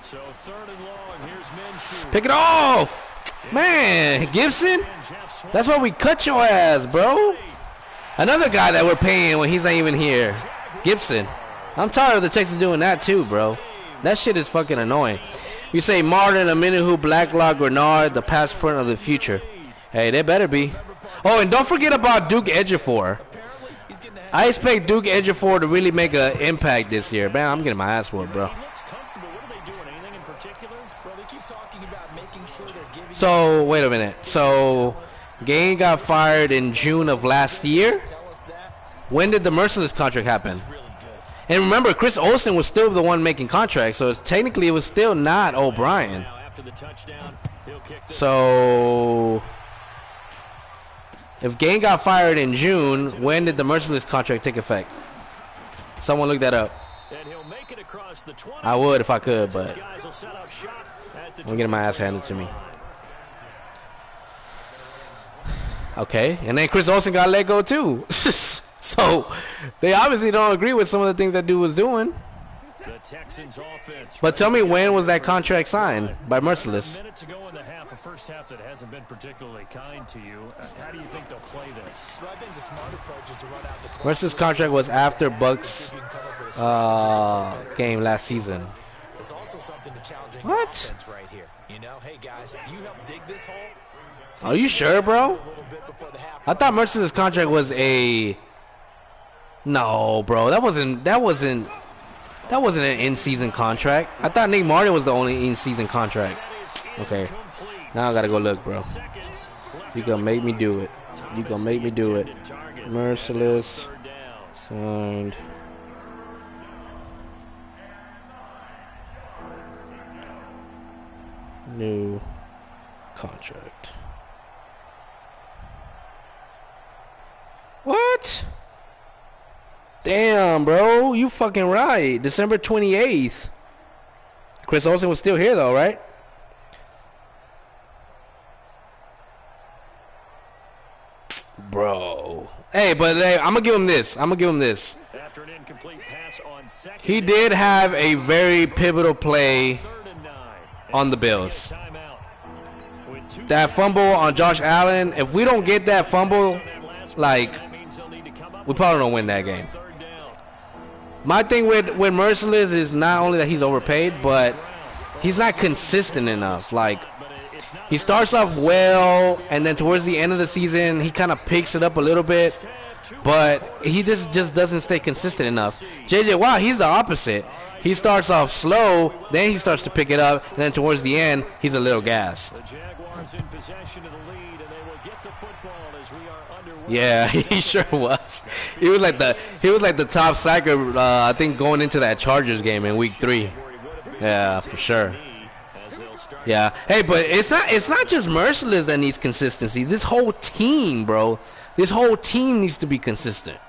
So third and long, here's Minshew. Pick it off! Man, Gibson? That's why we cut your ass, bro. Another guy that we're paying when he's not even here. Gibson. I'm tired of the Texans doing that too, bro. That shit is fucking annoying. You say Martin, Amenahu, Blacklock, Grenard, the pass front of the future. Hey, they better be. Oh, and don't forget about Duke Ejiofor. I expect Duke Ejiofor to really make an impact this year. Man, I'm getting my ass whooped, bro. So, wait a minute. So, Gain got fired in June of last year? When did the Merciless contract happen? And remember, Chris Olsen was still the one making contracts, so technically it was still not O'Brien. So if Gain got fired in June, when did the Merciless contract take effect? Someone look that up. I would if I could, but I'm getting my ass handed to me. Okay, and then Chris Olsen got let go too. So they obviously don't agree with some of the things that dude was doing. The Texans offense. But tell me, when was that contract signed by Merciless? A minute to go in the half, a first half that hasn't been particularly kind to you. How do you think they'll play this? Well, I think the smart approach is to run out the clock. Merciless contract was after Bucks game last season. There's also something to challenging What? offense right here. You know, hey guys, you help dig this hole. Are you sure, bro? A little bit before the half. I thought Merciless contract was a. No, bro, that wasn't an in-season contract. I thought Nick Martin was the only in-season contract. Okay, now I gotta go look, bro. You gonna make me do it. You gonna make me do it. Merciless signed. New contract. What? Damn, bro. You fucking right. December 28th. Chris Olsen was still here, though, right? Bro. Hey, but I'm going to give him this. After an incomplete pass on second, He did have a very pivotal play 3rd and 9. on the Bills. Timeout. With 2 That fumble on Josh Allen, if we don't get that fumble, like, that means they'll need to come up we probably don't win that game. 3rd down. My thing with Merciless is not only that he's overpaid, but he's not consistent enough. Like, he starts off well, and then towards the end of the season, he kind of picks it up a little bit, but he just doesn't stay consistent enough. JJ Watt, he's the opposite. He starts off slow, then he starts to pick it up, and then towards the end, he's a little gassed. The Jaguars in possession of the lead, and they will get the football as we are underway. Yeah, he sure was. He was like the top sacker, I think, going into that Chargers game in Week 3. Yeah, for sure. Yeah. Hey, but it's not just Merciless that needs consistency. This whole team, bro. This whole team needs to be consistent.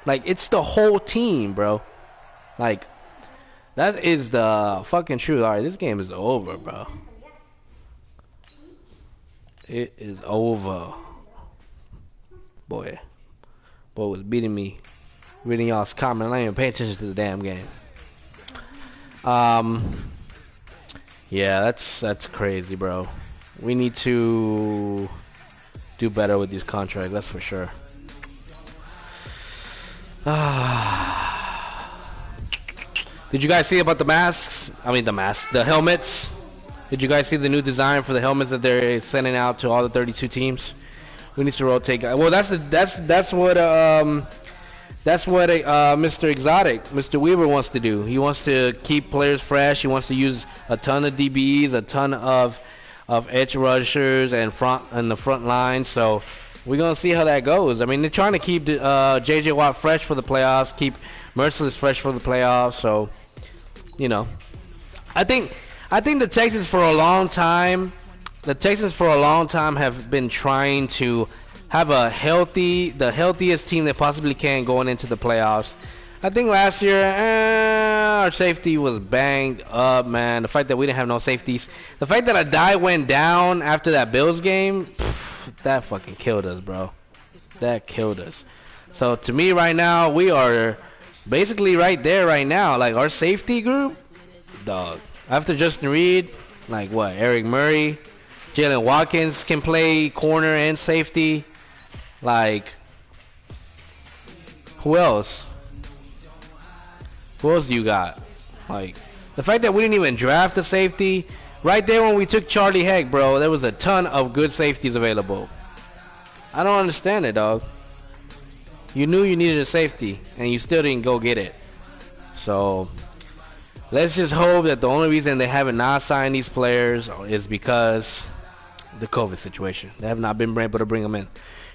Like, it's the whole team, bro. Like, that is the fucking truth. All right, this game is over, bro. It is over. Boy was beating me. Reading y'all's comment. I ain't even paying attention to the damn game. Yeah, that's crazy, bro. We need to do better with these contracts, that's for sure. Did you guys see about the masks? The helmets. Did you guys see the new design for the helmets that they're sending out to all the 32 teams? We need to rotate. Well, that's what Mr. Exotic, Mr. Weaver wants to do. He wants to keep players fresh. He wants to use a ton of DBs, a ton of edge rushers and the front line. So we're gonna see how that goes. I mean, they're trying to keep J.J. Watt fresh for the playoffs, keep Merciless fresh for the playoffs. So, you know, I think the Texans for a long time have been trying to have the healthiest team they possibly can going into the playoffs. I think last year, our safety was banged up, man. The fact that we didn't have no safeties. The fact that Adai went down after that Bills game, that fucking killed us, bro. That killed us. So to me right now, we are basically right there right now. Like, our safety group, dog. After Justin Reed, like what, Eric Murray, Jalen Watkins can play corner and safety. Like, who else? Who else do you got? Like, the fact that we didn't even draft a safety, right there when we took Charlie Heck, bro, there was a ton of good safeties available. I don't understand it, dog. You knew you needed a safety, and you still didn't go get it. So, let's just hope that the only reason they haven't not signed these players is because the COVID situation. They have not been able to bring them in.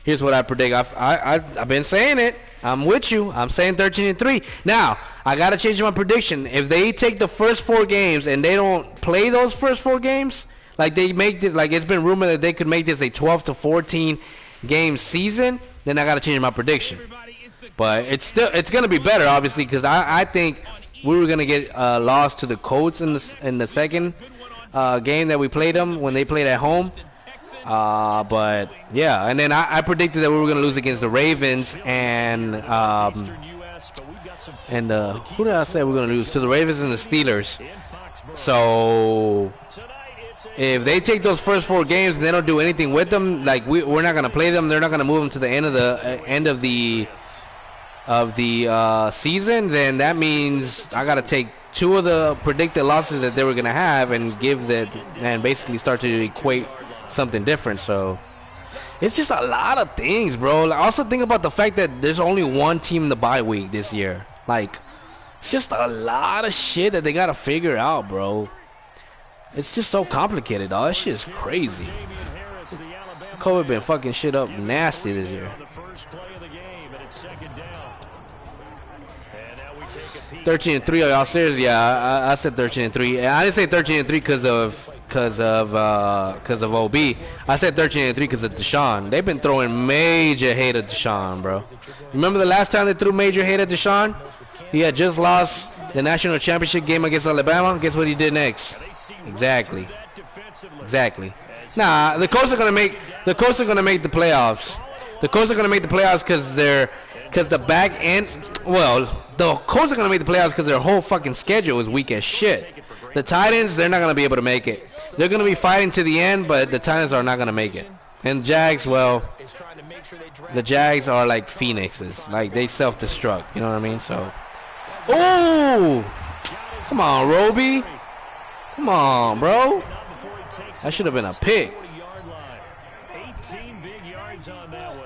Here's what I predict. I've been saying it. I'm with you. I'm saying 13-3. Now, I got to change my prediction. If they take the first 4 games and they don't play those first 4 games, like they make this, like it's been rumored that they could make this a 12 to 14 game season, then I got to change my prediction. But it's going to be better, obviously, because I think we were going to get lost to the Colts in the second game that we played them when they played at home. But yeah, and then I predicted that we were going to lose against the Ravens and who did I say we were going to lose? To the Ravens and the Steelers. So if they take those first 4 games and they don't do anything with them, like we're not going to play them, they're not going to move them to the end of the season, then that means I got to take 2 of the predicted losses that they were going to have and basically start to equate something different. So it's just a lot of things, bro. Like, also think about the fact that there's only 1 team in the bye week this year. Like, it's just a lot of shit that they gotta figure out, bro. It's just so complicated, dog. That shit is crazy. COVID been fucking shit up nasty this year. 13-3, are y'all serious? Yeah, I said 13-3. I didn't say 13-3 because of OB. I said 13-3 because of Deshaun. They've been throwing major hate at Deshaun, bro. Remember the last time they threw major hate at Deshaun? He had just lost the national championship game against Alabama. Guess what he did next? Exactly. Nah, the Colts are gonna make the playoffs. The Colts are gonna make the playoffs because the back end. Well, the Colts are gonna make the playoffs because their whole fucking schedule is weak as shit. The Titans, they're not going to be able to make it. They're going to be fighting to the end, but the Titans are not going to make it. And Jags, well, the Jags are like phoenixes. Like, they self-destruct. You know what I mean? So, oh! Come on, Roby. Come on, bro. That should have been a pick.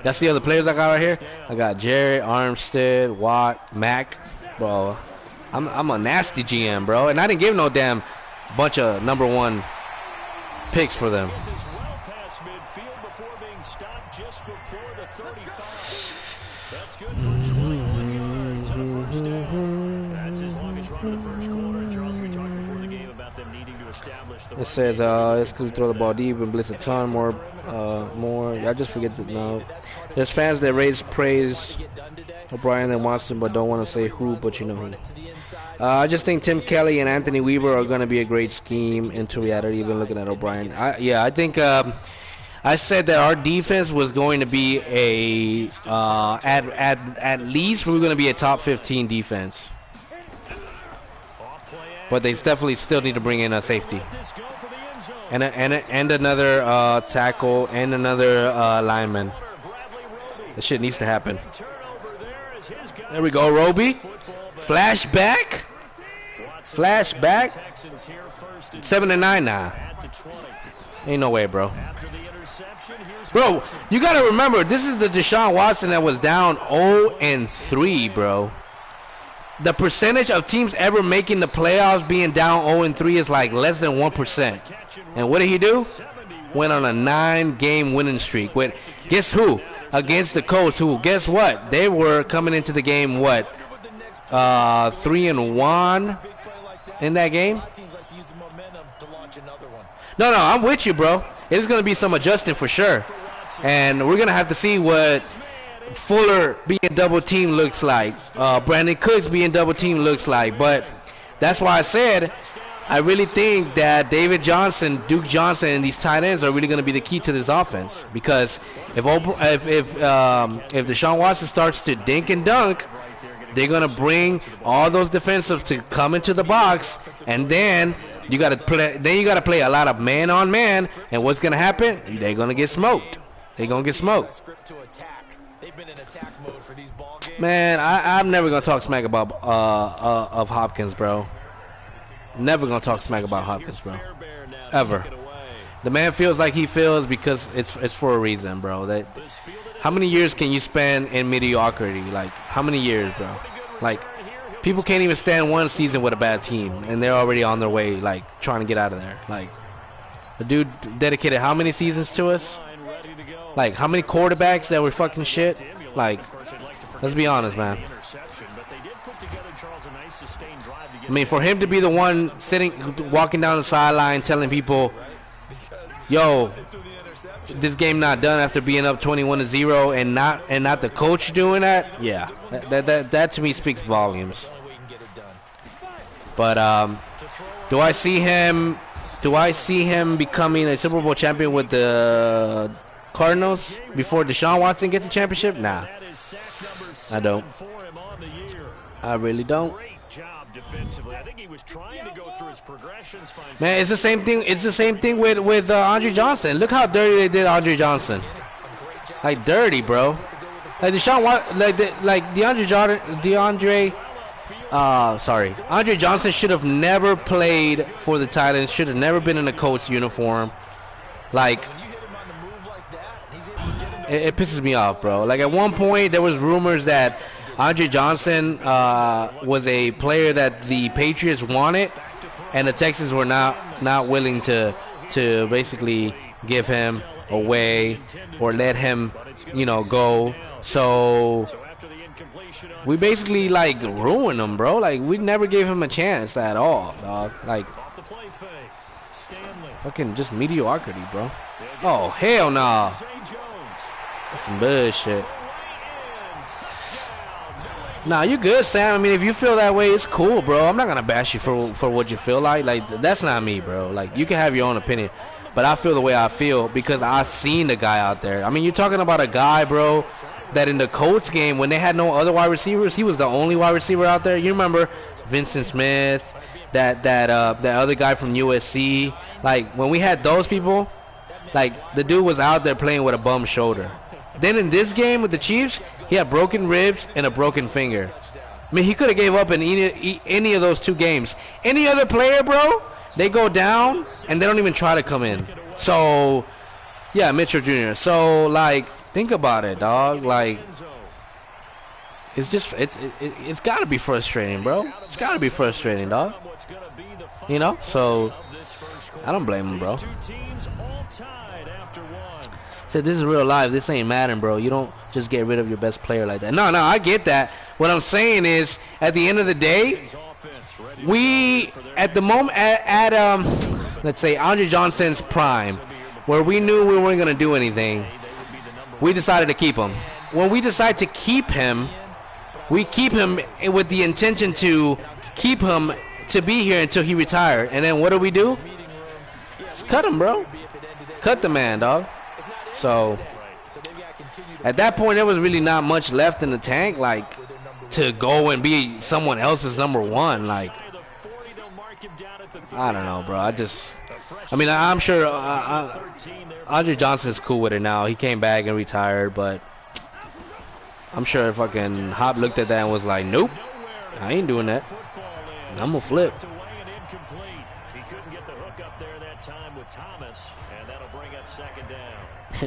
That's the other players I got right here. I got Jerry, Armstead, Watt, Mack. Bro, I'm a nasty GM, bro, and I didn't give no damn bunch of number 1 picks for them. It says it's because we throw the ball deep and blitz a ton more. I just forget to know. There's fans that praise O'Brien and Watson, but don't want to say who, but you know who. I just think Tim Kelly and Anthony Weaver are going to be a great scheme into reality, even looking at O'Brien. I think I said that our defense was going to be at least we were going to be a top 15 defense. But they definitely still need to bring in a safety. And another tackle and another lineman. That shit needs to happen. There we go, Roby. Flashback. 7-9 now. Ain't no way, bro. Bro, you gotta remember, this is the Deshaun Watson that was down 0-3, bro. The percentage of teams ever making the playoffs being down 0-3 is like less than 1%. And what did he do? Went on a 9-game winning streak with, guess who? Against the Colts, who, guess what? They were coming into the game, what? 3-1 in that game? No, I'm with you, bro. It's going to be some adjusting for sure. And we're going to have to see what Fuller being double team looks like. Brandon Cooks being double team looks like. But that's why I said I really think that David Johnson, Duke Johnson, and these tight ends are really going to be the key to this offense. Because if Deshaun Watson starts to dink and dunk, they're going to bring all those defensives to come into the box, and then you got to play a lot of man on man, and what's going to happen? They're going to get smoked. They're going to get smoked. Man, I'm never going to talk smack about of Hopkins, bro. Never going to talk smack about Hopkins, bro. Ever. The man feels like he feels because it's for a reason, bro. How many years can you spend in mediocrity? Like, how many years, bro? Like, people can't even stand one season with a bad team, and they're already on their way, like, trying to get out of there. Like, the dude dedicated how many seasons to us? Like, how many quarterbacks that were fucking shit? Like, Let's be honest, man. I mean, for him to be the one walking down the sideline telling people, yo, this game not done after being up 21-0, and not the coach doing that, yeah, that to me speaks volumes. But do I see him becoming a Super Bowl champion with the Cardinals before Deshaun Watson gets a championship? Nah, I don't. I really don't. Man, it's the same thing. It's the same thing with Andre Johnson. Look how dirty they did Andre Johnson. Like dirty, bro. Like Andre Johnson should have never played for the Titans. Should have never been in a Colts uniform. Like, it pisses me off, bro. Like, at one point there was rumors that Andre Johnson was a player that the Patriots wanted, and the Texans were not willing to basically give him away or let him, go. So we basically like ruined him, bro. Like, we never gave him a chance at all, dog. Like, fucking just mediocrity, bro. Oh, hell nah. That's some bullshit. Nah, you good, Sam. I mean, if you feel that way, it's cool, bro. I'm not gonna bash you for what you feel like. Like, that's not me, bro. Like, you can have your own opinion, but I feel the way I feel because I've seen the guy out there. I mean, you're talking about a guy, bro, that in the Colts game when they had no other wide receivers, he was the only wide receiver out there. You remember Vincent Smith, that other guy from USC. Like, when we had those people, like, the dude was out there playing with a bum shoulder. Then in this game with the Chiefs, he had broken ribs and a broken finger. I mean, he could have gave up in any of those two games. Any other player, bro, they go down and they don't even try to come in. So, yeah, Mitchell Jr. So, like, think about it, dog. Like, it's just it's got to be frustrating, bro. It's got to be frustrating, dog. So I don't blame him, bro. Said this is real life. This ain't Madden, bro. You don't just get rid of your best player like that. No, I get that. What I'm saying is, at the end of the day, we at the moment at let's say Andre Johnson's prime, where we knew we weren't gonna do anything, we decided to keep him. When we decide to keep him, we keep him with the intention to keep him to be here until he retired. And then what do? Just cut him, bro. Cut the man, dog. So at that point, there was really not much left in the tank, like, to go and be someone else's number one. Like, I don't know, bro. I'm sure Andre Johnson is cool with it now. He came back and retired, but I'm sure fucking Hop looked at that and was like, nope, I ain't doing that. I'm gonna flip.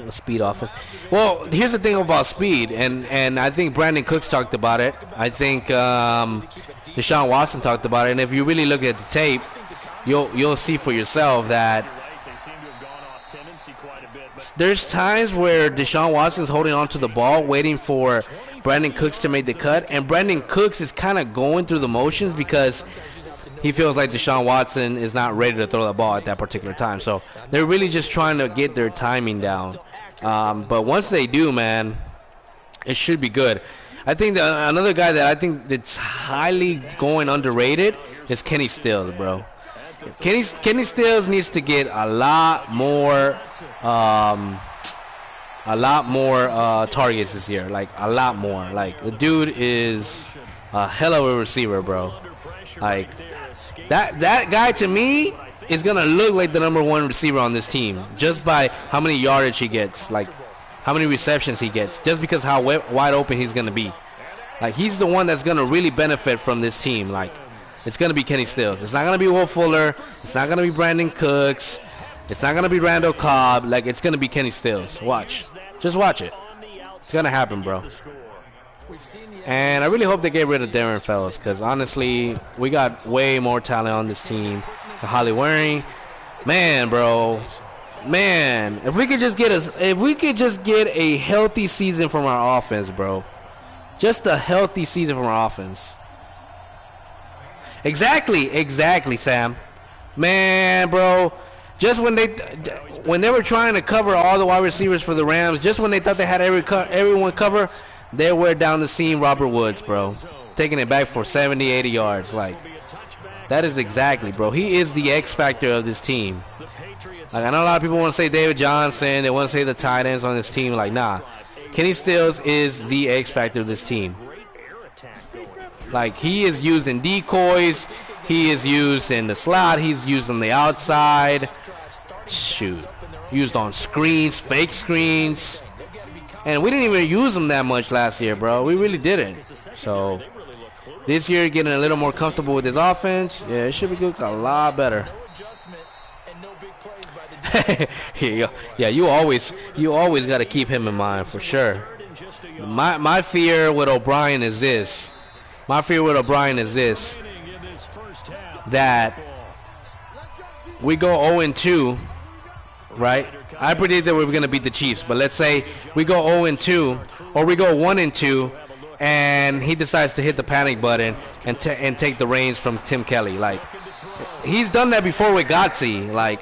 Speed offense. Well, here's the thing about speed, and I think Brandon Cooks talked about it. I think Deshaun Watson talked about it. And if you really look at the tape, you'll see for yourself that there's times where Deshaun Watson's holding on to the ball, waiting for Brandon Cooks to make the cut, and Brandon Cooks is kind of going through the motions because he feels like Deshaun Watson is not ready to throw the ball at that particular time. So they're really just trying to get their timing down. But once they do, man, it should be good. I think another guy that I think that's highly going underrated is Kenny Stills, bro. Kenny Stills needs to get a lot more targets this year. Like, a lot more. Like, the dude is a hell of a receiver, bro. Like, that guy to me is gonna look like the number one receiver on this team just by how many yardage he gets, like how many receptions he gets, just because how wide open he's gonna be. Like, he's the one that's gonna really benefit from this team. Like, it's gonna be Kenny Stills. It's not gonna be Will Fuller. It's not gonna be Brandon Cooks. It's not gonna be Randall Cobb. Like, it's gonna be Kenny Stills. Watch, just watch it. It's gonna happen, bro. And I really hope they get rid of Darren Fellows, because honestly, we got way more talent on this team. Holly Waring, man, bro, if we could just get a healthy season from our offense, bro, Just a healthy season from our offense. Exactly, Sam. Man, bro. Just when they were trying to cover all the wide receivers for the Rams, just when they thought they had everyone covered, they were down the seam Robert Woods, bro. Taking it back for 70, 80 yards. Like, that is exactly, bro. He is the X factor of this team. Like, I know a lot of people want to say David Johnson. They want to say the tight ends on this team. Like, nah. Kenny Stills is the X factor of this team. Like, he is used in decoys. He is used in the slot. He's used on the outside. Shoot. Used on screens, fake screens. And we didn't even use him that much last year, bro. We really didn't. So, this year, getting a little more comfortable with his offense, yeah, it should be good, a lot better. Yeah, you always got to keep him in mind for sure. My fear with O'Brien is this. That we go 0-2, right? I predicted we were going to beat the Chiefs, but let's say we go 0-2 or we go 1-2 and he decides to hit the panic button and take the reins from Tim Kelly. Like, he's done that before with Gotze. Like,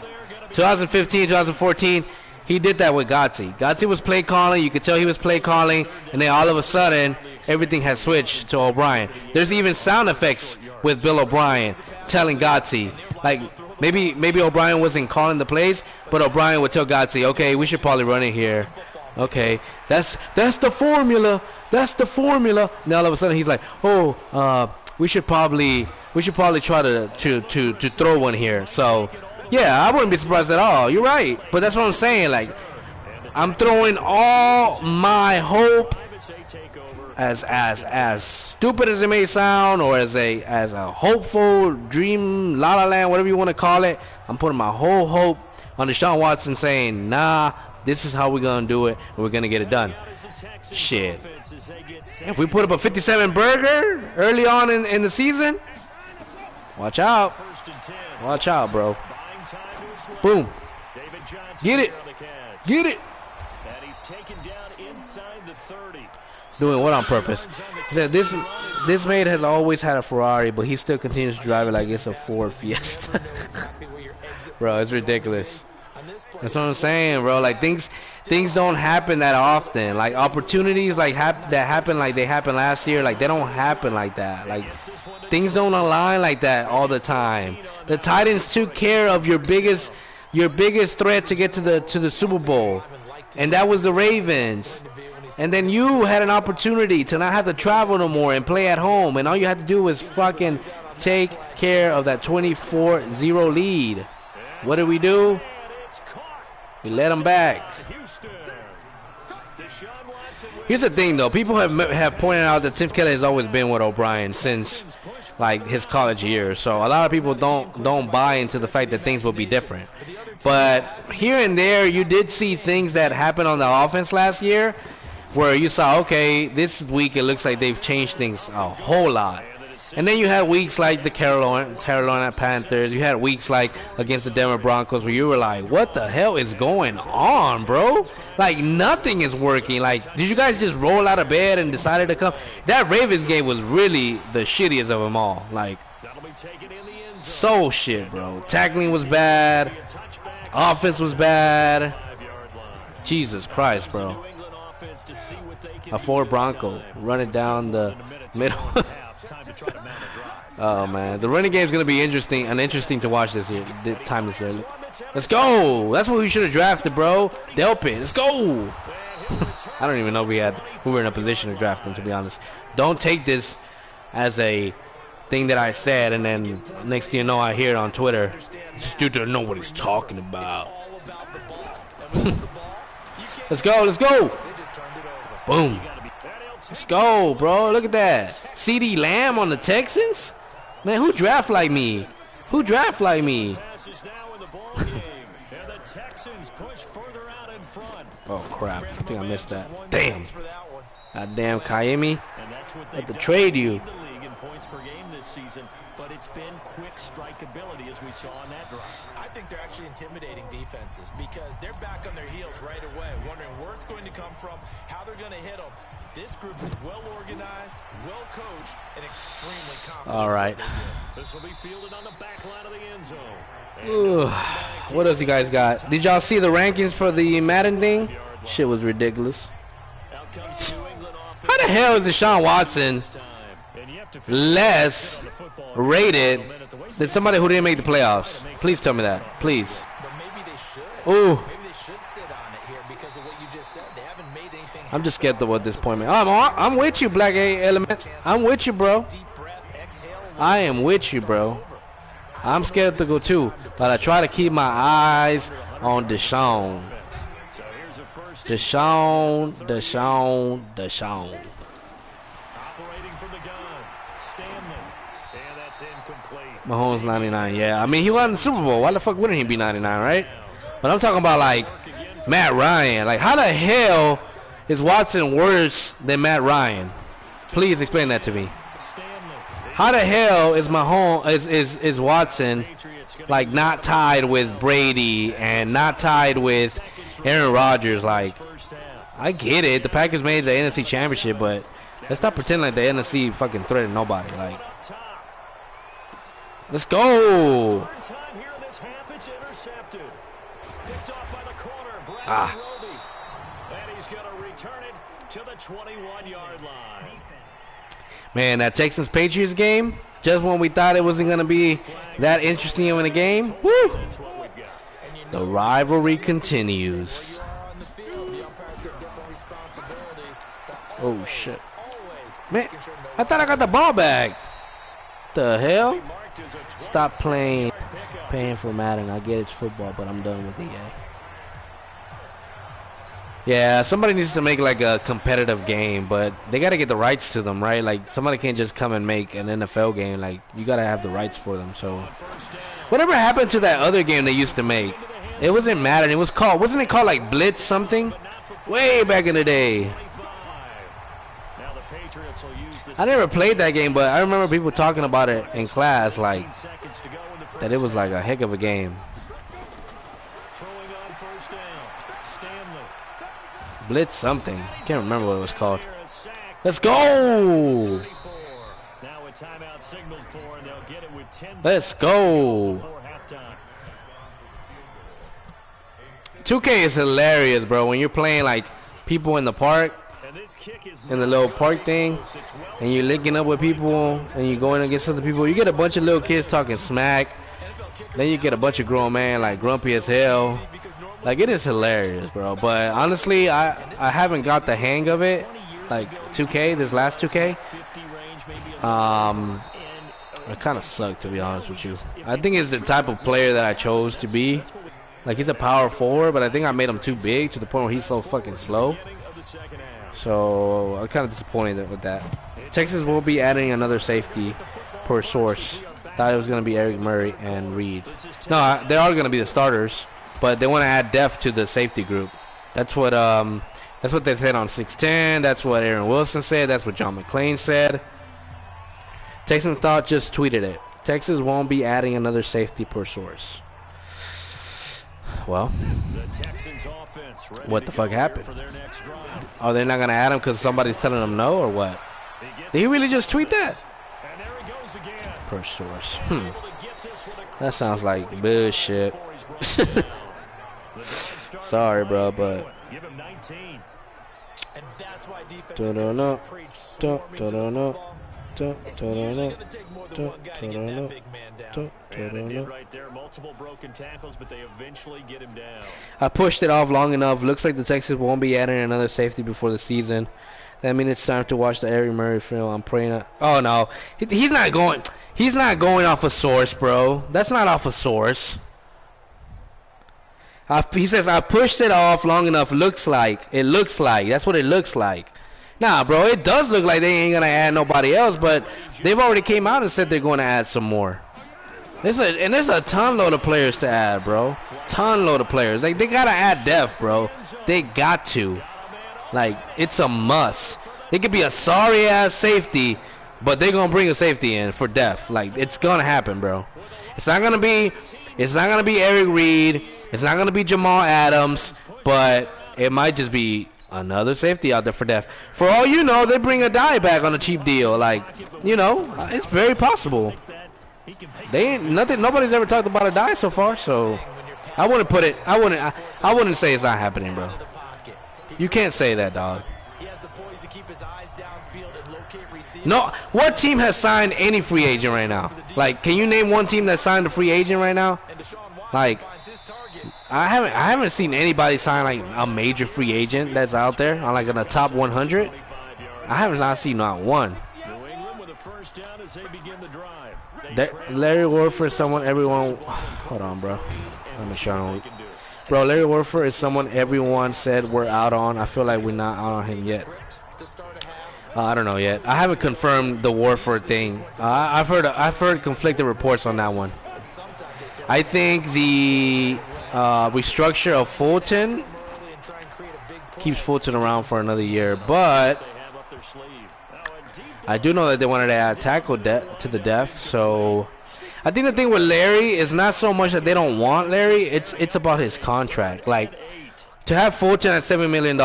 2015, 2014, he did that with Gotze. Gotze was play calling. You could tell he was play calling, and then all of a sudden, everything has switched to O'Brien. There's even sound effects with Bill O'Brien telling Gotze. Like, maybe O'Brien wasn't calling the plays, but O'Brien would tell Gotze, okay, we should probably run it here. Okay, that's the formula. That's the formula. And all of a sudden, he's like, oh, we should probably try to throw one here. So, yeah, I wouldn't be surprised at all. You're right. But that's what I'm saying. Like, I'm throwing all my hope, as stupid as it may sound, or as a hopeful dream, la la land, whatever you want to call it. I'm putting my whole hope on Deshaun Watson, saying, nah, this is how we're gonna do it, and we're gonna get it done. Shit. If we put up a 57 burger early on in the season, watch out. Watch out, bro. Boom. Get it. Get it. Doing what on purpose? He said this mate has always had a Ferrari, but he still continues to drive it like it's a Ford Fiesta. Bro, it's ridiculous. That's what I'm saying, bro. Like, things don't happen that often. Like, opportunities that happen like they happened last year, like, they don't happen like that. Like, things don't align like that all the time. The Titans took care of your biggest threat to get to the Super Bowl, and that was the Ravens. And then you had an opportunity to not have to travel no more and play at home, and all you had to do was fucking take care of that 24-0 lead. What did we do? We let them back. Here's the thing, though. People have pointed out that Tim Kelly has always been with O'Brien since, like, his college years. So a lot of people don't buy into the fact that things will be different. But here and there, you did see things that happened on the offense last year where you saw, okay, this week it looks like they've changed things a whole lot. And then you had weeks like the Carolina Panthers. You had weeks like against the Denver Broncos where you were like, what the hell is going on, bro? Like, nothing is working. Like, did you guys just roll out of bed and decided to come? That Ravens game was really the shittiest of them all. Like, so shit, bro. Tackling was bad. Offense was bad. Jesus Christ, bro. A Ford Bronco running down the middle. Oh man, the running game is gonna be interesting to watch this year. Let's go. That's what we should have drafted, bro. Delpit. Let's go. I don't even know if we were in a position to draft him, to be honest. Don't take this as a thing that I said, and then next thing you know, I hear it on Twitter. This dude doesn't know what he's talking about. Let's go. Let's go. Boom. Let's go, bro. Look at that. CeeDee Lamb on the Texans? Man, who draft like me? Who draft like me? Oh, crap. I think I missed that. Damn. Goddamn, Kaimi. I have to trade you. But it's been quick strikeability as we saw on that drive. I think they're actually intimidating defenses because they're back on their heels right away, wondering where it's going to come from, how they're going to hit them. This group is well organized, well coached, and extremely confident. All right. This will be fielded on the back line of the end zone. Ugh. What else you guys got? Did y'all see the rankings for the Madden thing? Shit was ridiculous. Out comes the New England offense. How the hell is Deshaun Watson less rated than somebody who didn't make the playoffs? Please tell me that. Please. But maybe they should. Ooh. Maybe they should sit on it here because of what you just said. They haven't made anything. I'm just skeptical at this point, man. I'm with you, Black A Element. I'm with you, bro. Deep breath, exhale. I am with you, bro. I'm skeptical too, but I try to keep my eyes on Deshaun. Deshaun. Operating from the gun. Stanley. And that's incomplete. Mahomes 99, yeah. I mean, he won the Super Bowl. Why the fuck wouldn't he be 99, right? But I'm talking about, like, Matt Ryan. Like, how the hell is Watson worse than Matt Ryan? Please explain that to me. How the hell is Mahomes is Watson like not tied with Brady and not tied with Aaron Rodgers? Like, I get it. The Packers made the NFC Championship, but let's not pretend like the NFC fucking threatened nobody. Like, let's go. Ah. And he's going to return it to the 21-yard line. Man, that Texans Patriots game, just when we thought it wasn't going to be that interesting in a game, woo! The rivalry continues. Oh, shit. Man, I thought I got the ball back. The hell? Stop paying for Madden. I get it's football, but I'm done with EA. Yeah, somebody needs to make like a competitive game, but they got to get the rights to them, right? Like, somebody can't just come and make an NFL game. Like, you got to have the rights for them. So, whatever happened to that other game they used to make? It wasn't Madden. It was called, wasn't it called like Blitz something? Way back in the day. I never played that game, but I remember people talking about it in class, like, that it was like a heck of a game. Blitz something. Can't remember what it was called. Let's go! Let's go! 2K is hilarious, bro. When you're playing like people in the park, in the little park thing, and you're linking up with people, and you're going against other people, you get a bunch of little kids talking smack. Then you get a bunch of grown men like grumpy as hell. Like, it is hilarious, bro. But honestly, I haven't got the hang of it. Like 2K, this last 2K. It kind of sucked, to be honest with you. I think it's the type of player that I chose to be. Like, he's a power forward, but I think I made him too big to the point where he's so fucking slow. So I'm kind of disappointed with that. Texas will be adding another safety per source. Thought it was going to be Eric Murray and Reed. No, they are going to be the starters. But they want to add depth to the safety group. That's what they said on 610. That's what Aaron Wilson said. That's what John McClain said. Texans Thought just tweeted it. Texas won't be adding another safety per source. Well, what the fuck happened? Are they not going to add him because somebody's telling them no, or what? Did he really just tweet that? Per source. That sounds like bullshit. Sorry, bro, but I pushed it off long enough. Looks like the Texans won't be adding another safety before the season. That means it's time to watch the Eric Murray film. I'm praying. Oh no, he's not going. He's not going off a source, bro. That's not off a source. He says, I pushed it off long enough. Looks like. It looks like. That's what it looks like. Nah, bro, it does look like they ain't going to add nobody else, but they've already came out and said they're going to add some more. There's a ton load of players to add, bro. Ton load of players. Like, they got to add depth, bro. They got to. Like, it's a must. It could be a sorry-ass safety, but they're going to bring a safety in for depth. Like, it's going to happen, bro. It's not going to be Eric Reed. It's not going to be Jamal Adams, but it might just be Another safety out there for Def. For all you know, they bring a dye back on a cheap deal. Like, you know, it's very possible. They ain't nothing. Nobody's ever talked about a dye so far, so I wouldn't put it. I wouldn't say it's not happening, bro. You can't say that, dog. No, what team has signed any free agent right now? Like, can you name one team that signed a free agent right now? Like, I haven't seen anybody sign like a major free agent that's out there on like in the top 100. I have not seen not one. Larry Warford is someone everyone. Hold on, bro. Let me show you. Bro, Larry Warford is someone everyone said we're out on. I feel like we're not out on him yet. I don't know yet. I haven't confirmed the Warford thing. I've heard conflicted reports on that one. I think the restructure of Fulton keeps Fulton around for another year, but I do know that they wanted to add tackle to the depth. So I think the thing with Larry is not so much that they don't want Larry. It's about his contract. Like, to have Fulton at $7 million,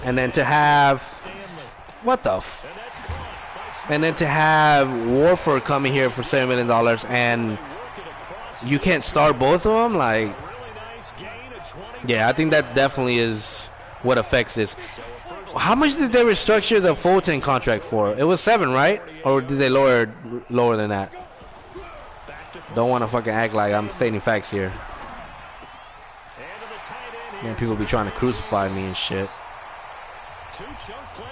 and then to have and then to have Warford coming here for $7 million, and you can't start both of them. Like, yeah, I think that definitely is what affects this. How much did they restructure the Fulton contract for? It was 7, right? Or did they lower than that? Don't want to fucking act like I'm stating facts here. Man, people be trying to crucify me and shit.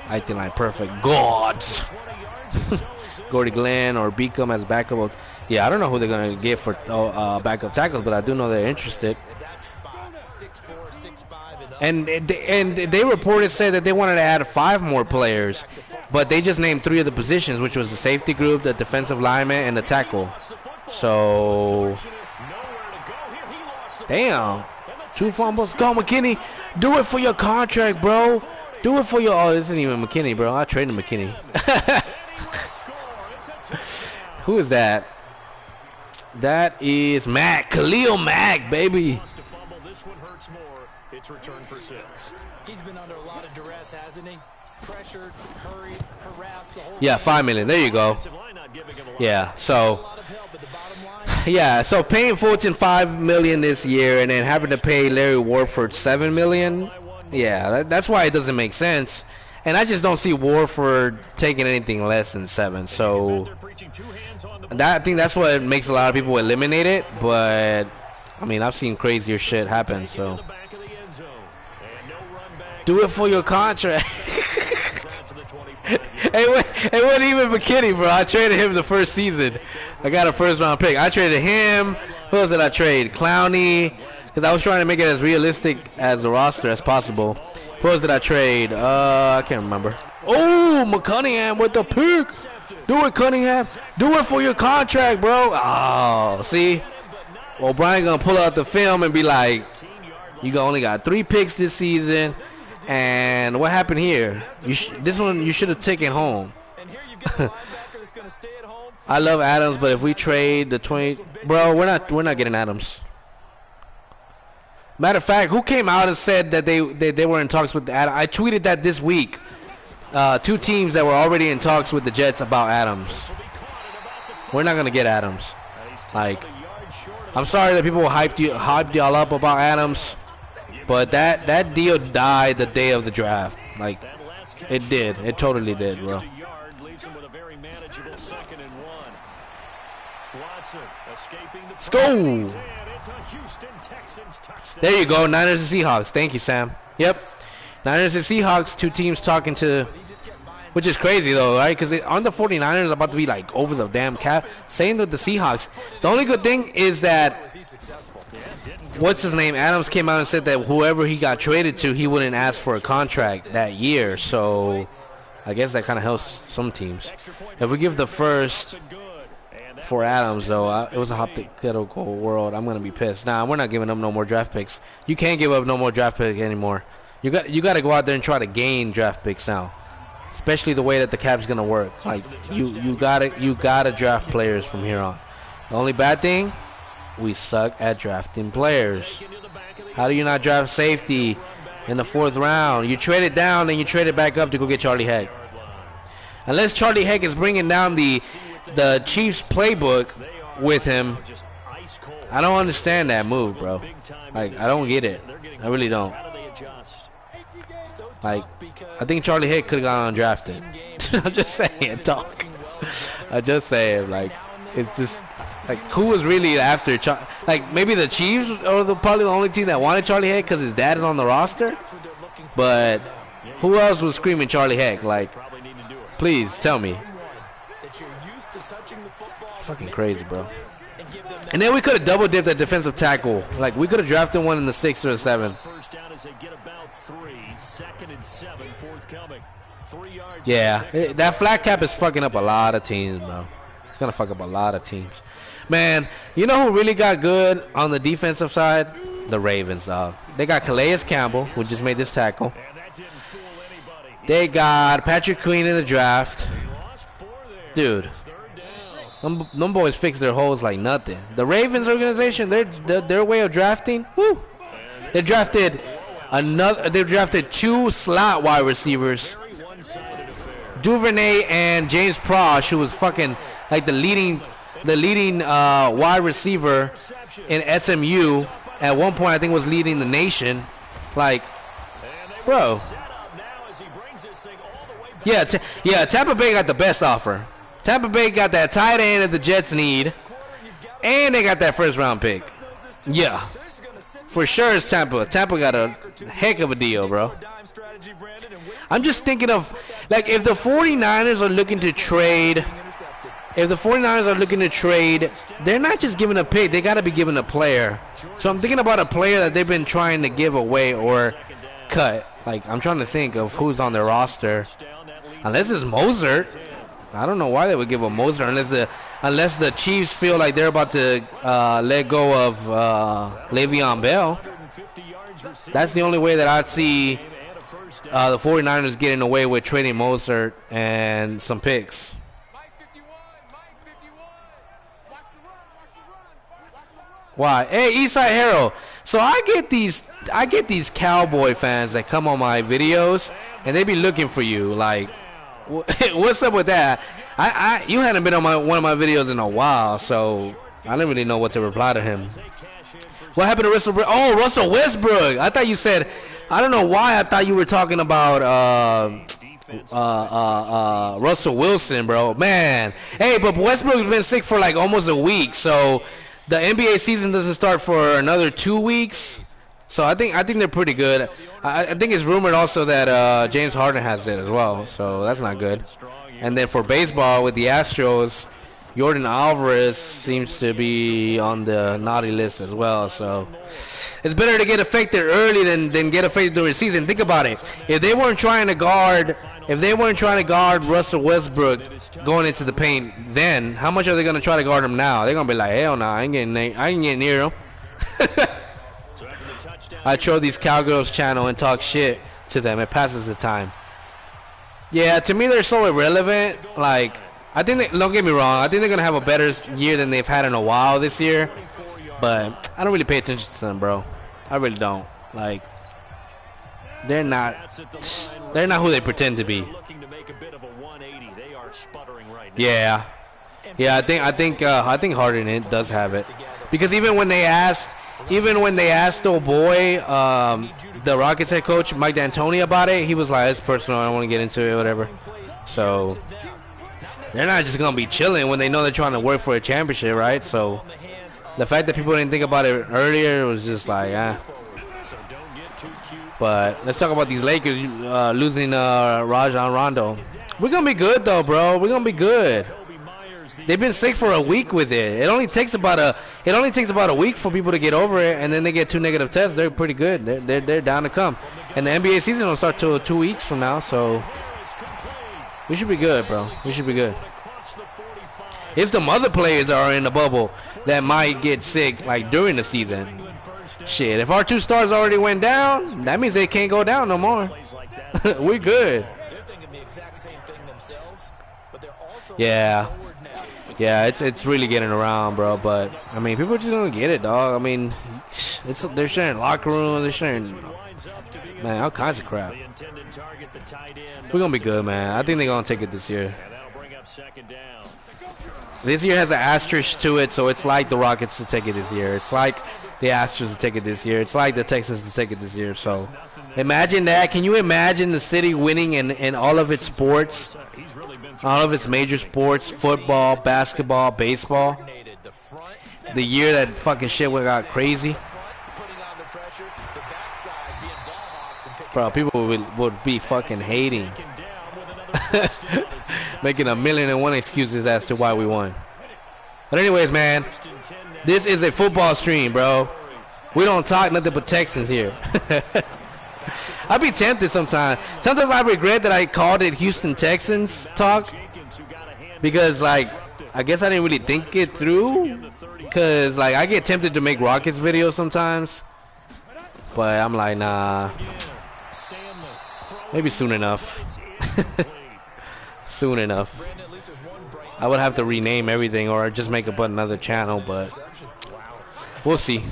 I think like perfect gods. Gordy Glenn or Beacom as backup. Yeah, I don't know who they're gonna get for backup tackles, but I do know they're interested. And they reported said that they wanted to add 5 more players, but they just named 3 of the positions, which was the safety group, the defensive lineman, and the tackle. So, damn, 2 fumbles. Go McKinney, do it for your contract, bro. Do it for your. Oh, this isn't even McKinney, bro. I traded McKinney. Who is that? That is Mack, Khalil Mack, baby. Return for 6. He's been under a lot of duress, hasn't he? Pressured, hurried, harassed the whole. Yeah, $5 million. There you go. Yeah, so yeah, so paying Fulton $5 million this year, and then having to pay Larry Warford $7 million. Yeah, that's why it doesn't make sense. And I just don't see Warford taking anything less than 7. So I think that's what makes a lot of people eliminate it. But I mean, I've seen crazier shit happen. So. Do it for your contract. It wasn't even McKinney, bro. I traded him the first season. I got a first-round pick. I traded him. Who else did I trade? Clowney, because I was trying to make it as realistic as the roster as possible. Who else did I trade? I can't remember. Oh, McCunningham with the pick. Do it, Cunningham. Do it for your contract, bro. Oh, see? O'Brien going to pull out the film and be like, you only got 3 picks this season. And what happened here? This one you should have taken home. I love Adams, but if we trade the 20, bro, we're not getting Adams. Matter of fact, who came out and said that they were in talks with Adams? I tweeted that this week. 2 teams that were already in talks with the Jets about Adams. We're not gonna get Adams. Like, I'm sorry that people hyped y'all up about Adams. But that deal died the day of the draft. Like, it did. It totally did, bro. Let's go. There you go. Niners and Seahawks. Thank you, Sam. Yep. Niners and Seahawks, 2 teams talking to, which is crazy, though, right? Because aren't the 49ers about to be, like, over the damn cap? Same with the Seahawks. The only good thing is that, what's his name? Adams came out and said that whoever he got traded to, he wouldn't ask for a contract that year. So I guess that kind of helps some teams. If we give the first for Adams, though, it was a hypothetical world. I'm gonna be pissed. Nah, we're not giving up no more draft picks. You can't give up no more draft picks anymore. You got to go out there and try to gain draft picks now, especially the way that the cap's gonna work. Like, you gotta draft players from here on. The only bad thing, we suck at drafting players. How do you not draft safety in the 4th round. You trade it down, and you trade it back up to go get Charlie Heck. Unless Charlie Heck is bringing down the Chiefs playbook with him, I don't understand that move, bro. Like, I don't get it. I really don't. Like, I think Charlie Heck could have gone undrafted. I'm just saying, dog. I'm just saying, like, it's just, like, who was really after, like, maybe the Chiefs are probably the only team that wanted Charlie Heck because his dad is on the roster? But who else was screaming Charlie Heck? Like, please, tell me. Fucking crazy, bro. And then we could have double dipped at defensive tackle. Like, we could have drafted one in the 6th or the 7th. Yeah, that flat cap is fucking up a lot of teams, bro. It's gonna fuck up a lot of teams. Man, you know who really got good on the defensive side? The Ravens, dog. They got Calais Campbell, who just made this tackle. They got Patrick Queen in the draft. Dude, them boys fix their holes like nothing. The Ravens organization, their way of drafting, whoo. They drafted 2 slot wide receivers. Duvernay and James Prosh, who was fucking like the leading wide receiver in SMU at one point. I think was leading the nation. Like, bro. Yeah, Tampa Bay got the best offer. Tampa Bay got that tight end that the Jets need, and they got that 1st round pick. Yeah, for sure it's Tampa. Tampa got a heck of a deal, bro. I'm just thinking of, like, if the 49ers are looking to trade, they're not just giving a pick. They got to be giving a player. So I'm thinking about a player that they've been trying to give away or cut. Like, I'm trying to think of who's on their roster. Unless it's Mozart. I don't know why they would give a Mozart unless the Chiefs feel like they're about to let go of Le'Veon Bell. That's the only way that I'd see the 49ers getting away with trading Mozart and some picks. Why? Hey, Eastside Hero. So I get these Cowboy fans that come on my videos and they be looking for you. Like, what's up with that? You hadn't been on one of my videos in a while, so I didn't really know what to reply to him. What happened to Russell? Oh, Russell Westbrook. I thought you said. I don't know why I thought you were talking about Russell Wilson, bro. Man, hey, but Westbrook's been sick for like almost a week, so the NBA season doesn't start for another 2 weeks. So I think they're pretty good. I think it's rumored also that James Harden has it as well, so that's not good. And then for baseball with the Astros, Jordan Alvarez seems to be on the naughty list as well. So it's better to get affected early than get affected during the season. Think about it. If they weren't trying to guard Russell Westbrook going into the paint, then how much are they going to try to guard him now? They're going to be like, hell no, I ain't getting near him. I troll these Cowgirls channel and talk shit to them. It passes the time. Yeah, to me they're so irrelevant. Like, I think don't get me wrong, I think they're gonna have a better year than they've had in a while this year. But I don't really pay attention to them, bro. I really don't. Like, they're not who they pretend to be. Yeah. Yeah, I think Harden does have it. Because even when they asked old boy, the Rockets head coach Mike D'Antoni about it, he was like, it's personal, I don't want to get into it, whatever. So they're not just gonna be chilling when they know they're trying to work for a championship, right? So the fact that people didn't think about it earlier was just like, But let's talk about these Lakers losing Rajon Rondo. We're gonna be good though, bro. We're gonna be good. They've been sick for a week with it. It only takes about a week for people to get over it, and then they get 2 negative tests. They're pretty good. They're down to come. And the NBA season will start 2 weeks from now, so we should be good, bro. We should be good. It's the other players that are in the bubble that might get sick like during the season. Shit, if our 2 stars already went down, that means they can't go down no more. We're good. Yeah. Yeah, it's really getting around, bro. But I mean, people are just gonna get it, dog. I mean, They're sharing locker room. They're sharing, man, all kinds of crap. We're gonna be good, man. I think they're gonna take it this year. This year has an asterisk to it, so it's like the Rockets to take it this year. It's like the Astros to take it this year. It's like the Texans to take it this year. So imagine that. Can you imagine the city winning in all of its sports, all of its major sports, football, basketball, baseball? The year that fucking shit got crazy. Bro, people would be fucking hating. Making 1,000,001 excuses as to why we won. But anyways, man, this is a football stream, bro. We don't talk nothing but Texans here. I'd be tempted sometimes. Sometimes I regret that I called it Houston Texans talk. Because, like, I guess I didn't really think it through. Because, like, I get tempted to make Rockets videos sometimes. But I'm like, nah. Maybe soon enough. Soon enough. I would have to rename everything or just make up another channel, but we'll see.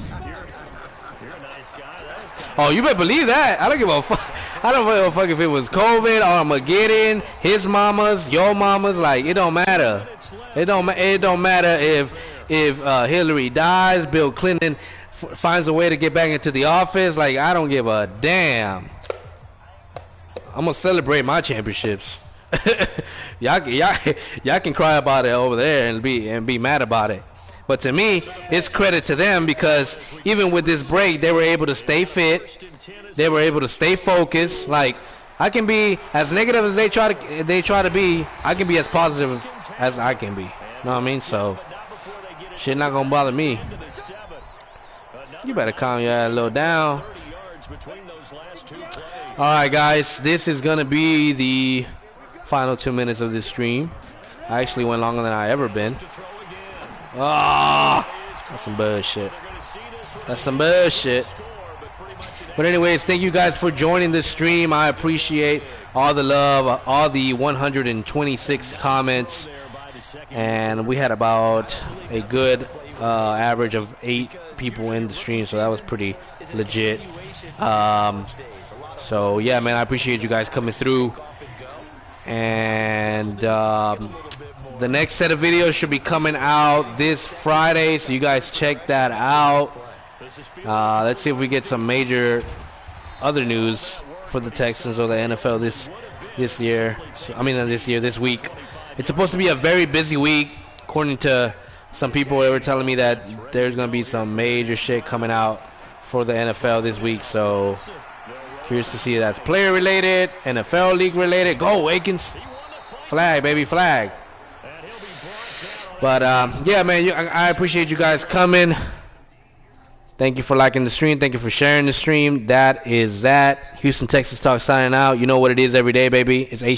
Oh, you better believe that. I don't give a fuck. I don't give a fuck if it was COVID, Armageddon, his mamas, your mamas. Like, it don't matter. It don't matter if Hillary dies, Bill Clinton finds a way to get back into the office. Like, I don't give a damn. I'm gonna celebrate my championships. y'all can cry about it over there and be mad about it. But to me, it's credit to them because even with this break, they were able to stay fit. They were able to stay focused. Like, I can be as negative as they try to be. I can be as positive as I can be. You know what I mean? So shit not gonna bother me. You better calm your ass a little down. All right, guys, this is gonna be the final 2 minutes of this stream. I actually went longer than I ever been. That's some bullshit. That's some bullshit. But anyways, thank you guys for joining this stream. I appreciate all the love, all the 126 comments, and we had about a good average of 8 people in the stream, so that was pretty legit. So yeah, man, I appreciate you guys coming through. And the next set of videos should be coming out this Friday, so you guys check that out. Let's see if we get some major other news for the Texans or the NFL this year. This week. It's supposed to be a very busy week, according to some people. They were telling me that there's going to be some major shit coming out for the NFL this week. So curious to see if that's player related, NFL league related. Go Akins, flag baby, flag. But yeah, man, I appreciate you guys coming. Thank you for liking the stream. Thank you for sharing the stream. That is that. Houston Texas Talk signing out. You know what it is every day, baby. It's